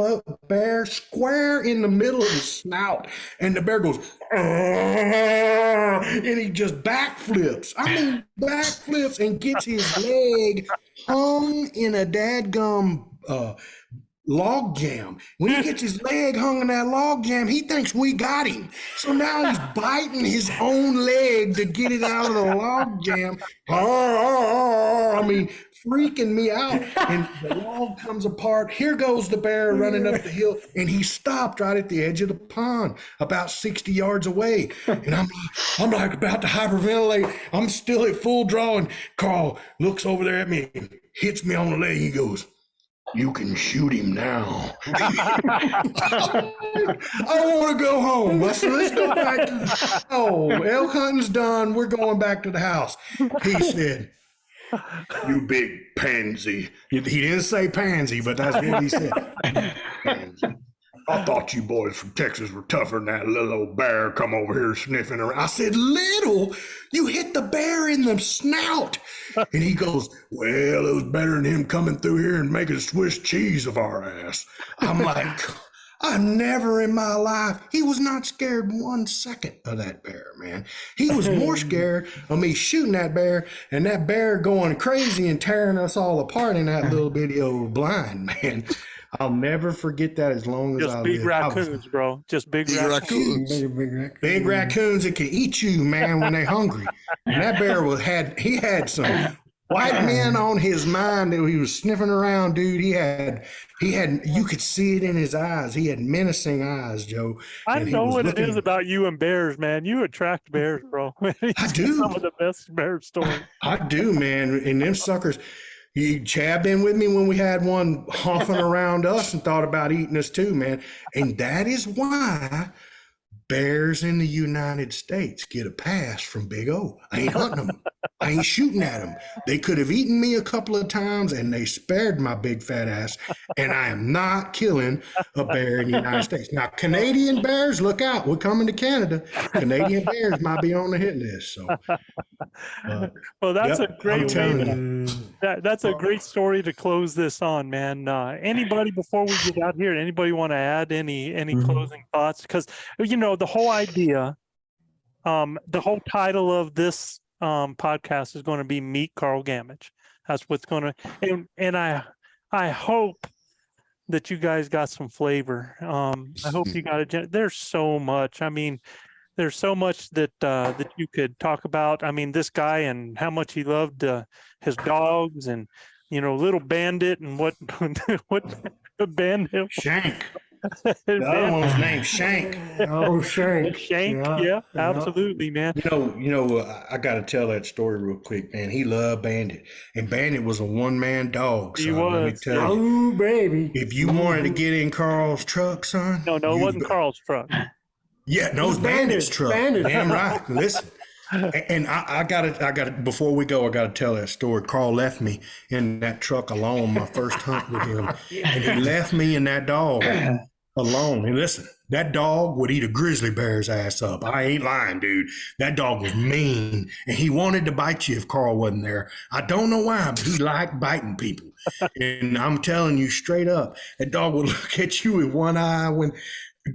bear square in the middle of his snout, and the bear goes, and he just backflips. I mean, backflips and gets his leg hung in a dadgum log jam. When he gets his leg hung in that log jam, he thinks we got him. So now he's biting his own leg to get it out of the log jam. I mean, freaking me out. And the log comes apart. Here goes the bear running up the hill, and he stopped right at the edge of the pond, about 60 yards away. And I'm like about to hyperventilate. I'm still at full draw, and Carl looks over there at me and hits me on the leg. He goes, you can shoot him now. I want to go home. I said, let's go back to the elk hunting's done. We're going back to the house. He said, you big pansy. He didn't say pansy, but that's what he said. Pansy. I thought you boys from Texas were tougher than that little old bear come over here sniffing around. I said, little? You hit the bear in the snout. And he goes, well, it was better than him coming through here and making Swiss cheese of our ass. I'm like, I never in my life, he was not scared 1 second of that bear, man. He was more scared of me shooting that bear and that bear going crazy and tearing us all apart in that little bitty old blind, man. I'll never forget that as long as I live. Just big raccoons, bro. Just big raccoons. Big raccoons that can eat you, man, when they're hungry. And that bear had some white men on his mind that he was sniffing around, dude. He had, you could see it in his eyes. He had menacing eyes, Joe. I know what it is about you and bears, man. You attract bears, bro. I do. Some of the best bear stories. I do, man. And them suckers, Chav been with me when we had one huffing around us and thought about eating us too, man. And that is why bears in the United States get a pass from Big O. I ain't hunting them. I ain't shooting at them. They could have eaten me a couple of times and they spared my big fat ass. And I am not killing a bear in the United States. Now, Canadian bears, look out. We're coming to Canada. Canadian bears might be on the hit list. So, well, that's a great way. That's a great story to close this on, man. Anybody before we get out here, anybody want to add any closing thoughts? Because, you know, the whole idea, the whole title of this podcast is going to be Meet Carl Gammage. That's what's going to, and I hope that you guys got some flavor. I hope you got there's so much. I mean, there's so much that that you could talk about. I mean, this guy and how much he loved his dogs, and you know, little Bandit and what Bandit Shank. The other one was named Shank. Oh, Shank. Shank, yeah, absolutely, man. You know, I got to tell that story real quick, man. He loved Bandit, and Bandit was a one-man dog. Son. He was. Let me tell you, Oh, baby. if you wanted to get in Carl's truck, son. No, it wasn't Carl's truck. Yeah, no, it was Bandit's truck. Bandit. Damn right. Listen. And I got it. Before we go, I got to tell that story. Carl left me in that truck alone, my first hunt with him. And he left me and that dog alone. And listen, that dog would eat a grizzly bear's ass up. I ain't lying, dude. That dog was mean. And he wanted to bite you if Carl wasn't there. I don't know why, but he liked biting people. And I'm telling you straight up, that dog would look at you with one eye. When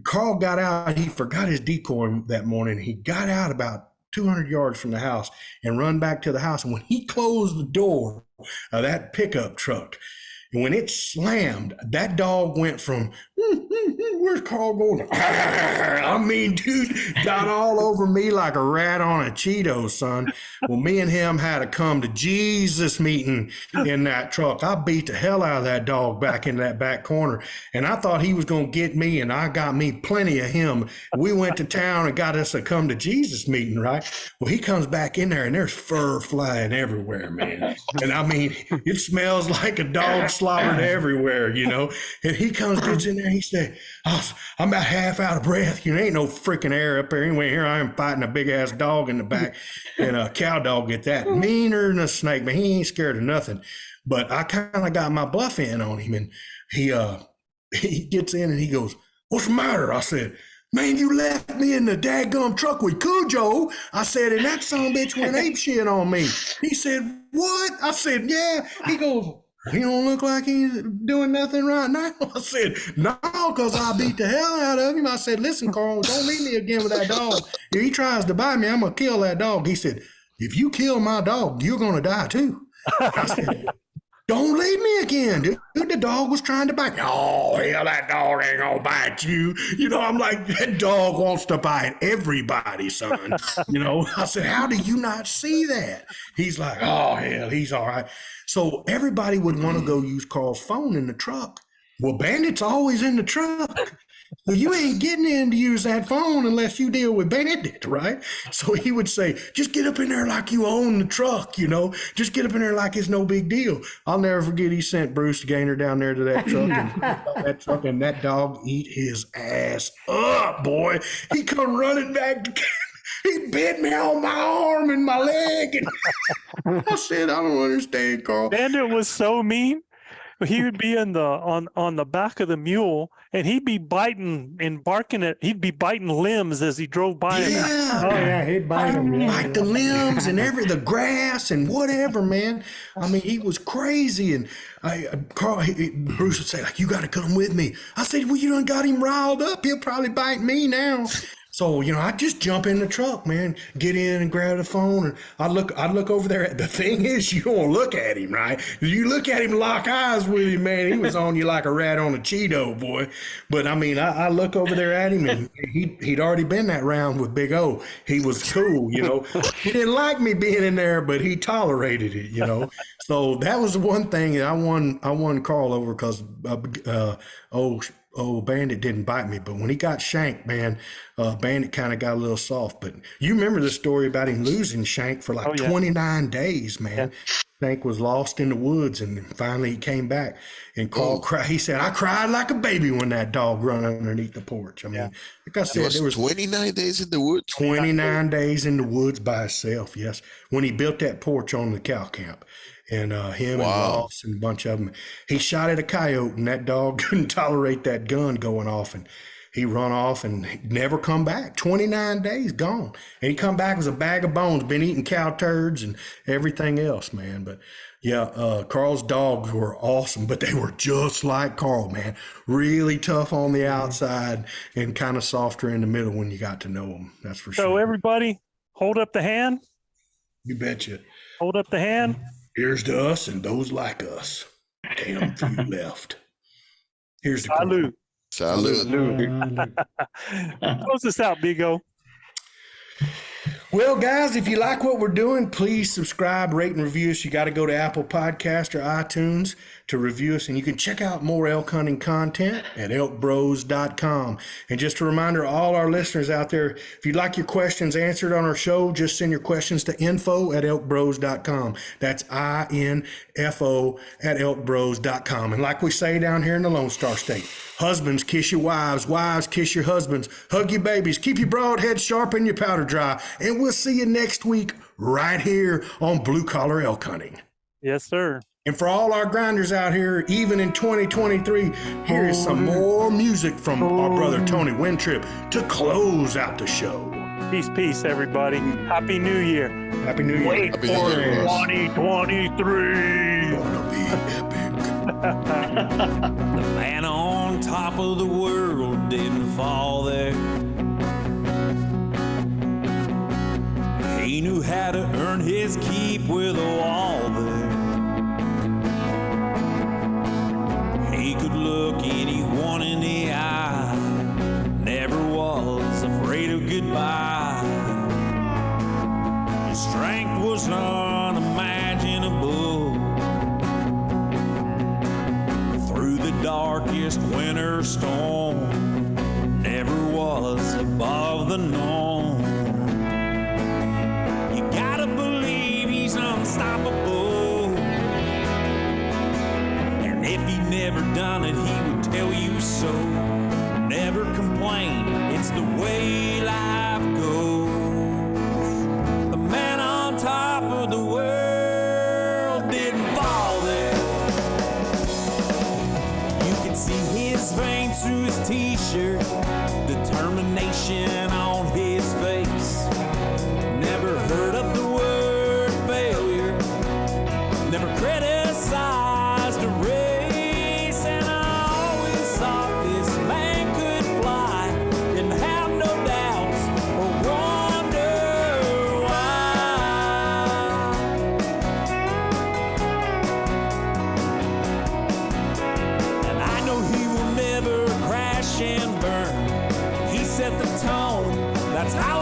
Carl got out, he forgot his decoy that morning. He got out about 200 yards from the house and run back to the house. And when he closed the door of that pickup truck, and when it slammed, that dog went from, where's Carl going? I mean, dude, got all over me like a rat on a Cheeto, son. Well, me and him had a come to Jesus meeting in that truck. I beat the hell out of that dog back in that back corner. And I thought he was going to get me, and I got me plenty of him. We went to town and got us a come to Jesus meeting, right? Well, he comes back in there, and there's fur flying everywhere, man. And I mean, it smells like a dog slobbered everywhere, you know. And he gets in there, he said, oh, I'm about half out of breath. You know, ain't no freaking air up there. Anyway, here I am fighting a big ass dog in the back, and a cow dog at that, meaner than a snake, man. He ain't scared of nothing. But I kind of got my buff in on him, and he gets in and he goes, what's the matter? I said, Man, you left me in the daggum truck with Cujo. I said, and that son of a bitch went ape shit on me. He said, what? I said, yeah. He goes, he don't look like he's doing nothing right now. I said, no, because I beat the hell out of him. I said, listen, Carl, don't leave me again with that dog. If he tries to bite me, I'm going to kill that dog. He said, if you kill my dog, you're going to die too. I said, don't leave me again, dude. The dog was trying to bite me. Oh, hell, that dog ain't gonna bite you. You know, I'm like, that dog wants to bite everybody, son. You know, I said, how do you not see that? He's like, oh, hell, he's all right. So everybody would want to go use Carl's phone in the truck. Well, Bandit's always in the truck. Well, you ain't getting in to use that phone unless you deal with Bandit, right? So he would say, just get up in there like you own the truck, you know? Just get up in there like it's no big deal. I'll never forget he sent Bruce Gaynor down there to that truck and that dog eat his ass up, boy. He come running back to camp. He bit me on my arm and my leg. And I said, I don't understand, Carl. Bandit was so mean. He would be in the on the back of the mule, and he'd be biting and barking at. He'd be biting limbs as he drove by. Yeah. Oh yeah, he'd bite him. Yeah, Like the limbs and the grass and whatever, man. I mean, he was crazy. And Bruce would say, like, you got to come with me. I said, well, you done got him riled up. He'll probably bite me now. So, you know, I just jump in the truck, man, get in and grab the phone. And I look over there. The thing is, you don't look at him, right? You look at him, lock eyes with him, man. He was on you like a rat on a Cheeto, boy. But I mean, I look over there at him, and he'd already been that round with Big O. He was cool, you know. He didn't like me being in there, but he tolerated it, you know. So that was the one thing that I won Carl over because Bandit didn't bite me, but when he got Shank, man, Bandit kind of got a little soft. But you remember the story about him losing Shank for like 29 days, man. Yeah. Shank was lost in the woods, and finally he came back. And Carl cried. He said, I cried like a baby when that dog run underneath the porch. I mean, like I said, there was 29 days in the woods. 29 days in the woods by himself, yes. When he built that porch on the cow camp. And him and Ross and a bunch of them. He shot at a coyote, and that dog couldn't tolerate that gun going off, and he run off and never come back. 29 days gone, and he come back as a bag of bones, been eating cow turds and everything else, man. But yeah, Carl's dogs were awesome, but they were just like Carl, man. Really tough on the outside and kind of softer in the middle when you got to know them. That's for sure. So everybody, hold up the hand. You betcha. Hold up the hand. Here's to us and those like us. Damn few left. Here's the Salute. Salute. Close this out, Big O. Well, guys, if you like what we're doing, please subscribe, rate, and review us. You got to go to Apple Podcast or iTunes to review us, and you can check out more elk hunting content at ElkBros.com. And just a reminder, all our listeners out there, if you'd like your questions answered on our show, just send your questions to info@ElkBros.com. That's INFO at ElkBros.com. And like we say down here in the Lone Star State, husbands, kiss your wives. Wives, kiss your husbands. Hug your babies. Keep your broad head sharp and your powder dry. And we'll see you next week right here on Blue Collar Elk Hunting. Yes, sir. And for all our grinders out here, even in 2023, here is some more music from our brother Tony Wintrip to close out the show. Peace, everybody. Happy New Year. Happy New Year. Wait Happy for New Year. 2023. Gonna be epic. The man on top of the world didn't fall there. He knew how to earn his keep with a wall there. He could look anyone in the eye, never was afraid of goodbye. His strength was unimaginable. Through the darkest winter storm, never was above the norm. You gotta believe he's unstoppable. And if he'd never done it, he would tell you so. Never complain, it's the way life goes. The man on top of the world didn't fall there. You could see his veins through his t-shirt. The determination on his face. Never heard of the word failure, never criticized a race, and I always thought this man could fly. Didn't have no doubts or wonder why. And I know he will never crash and burn. He set the tone, that's how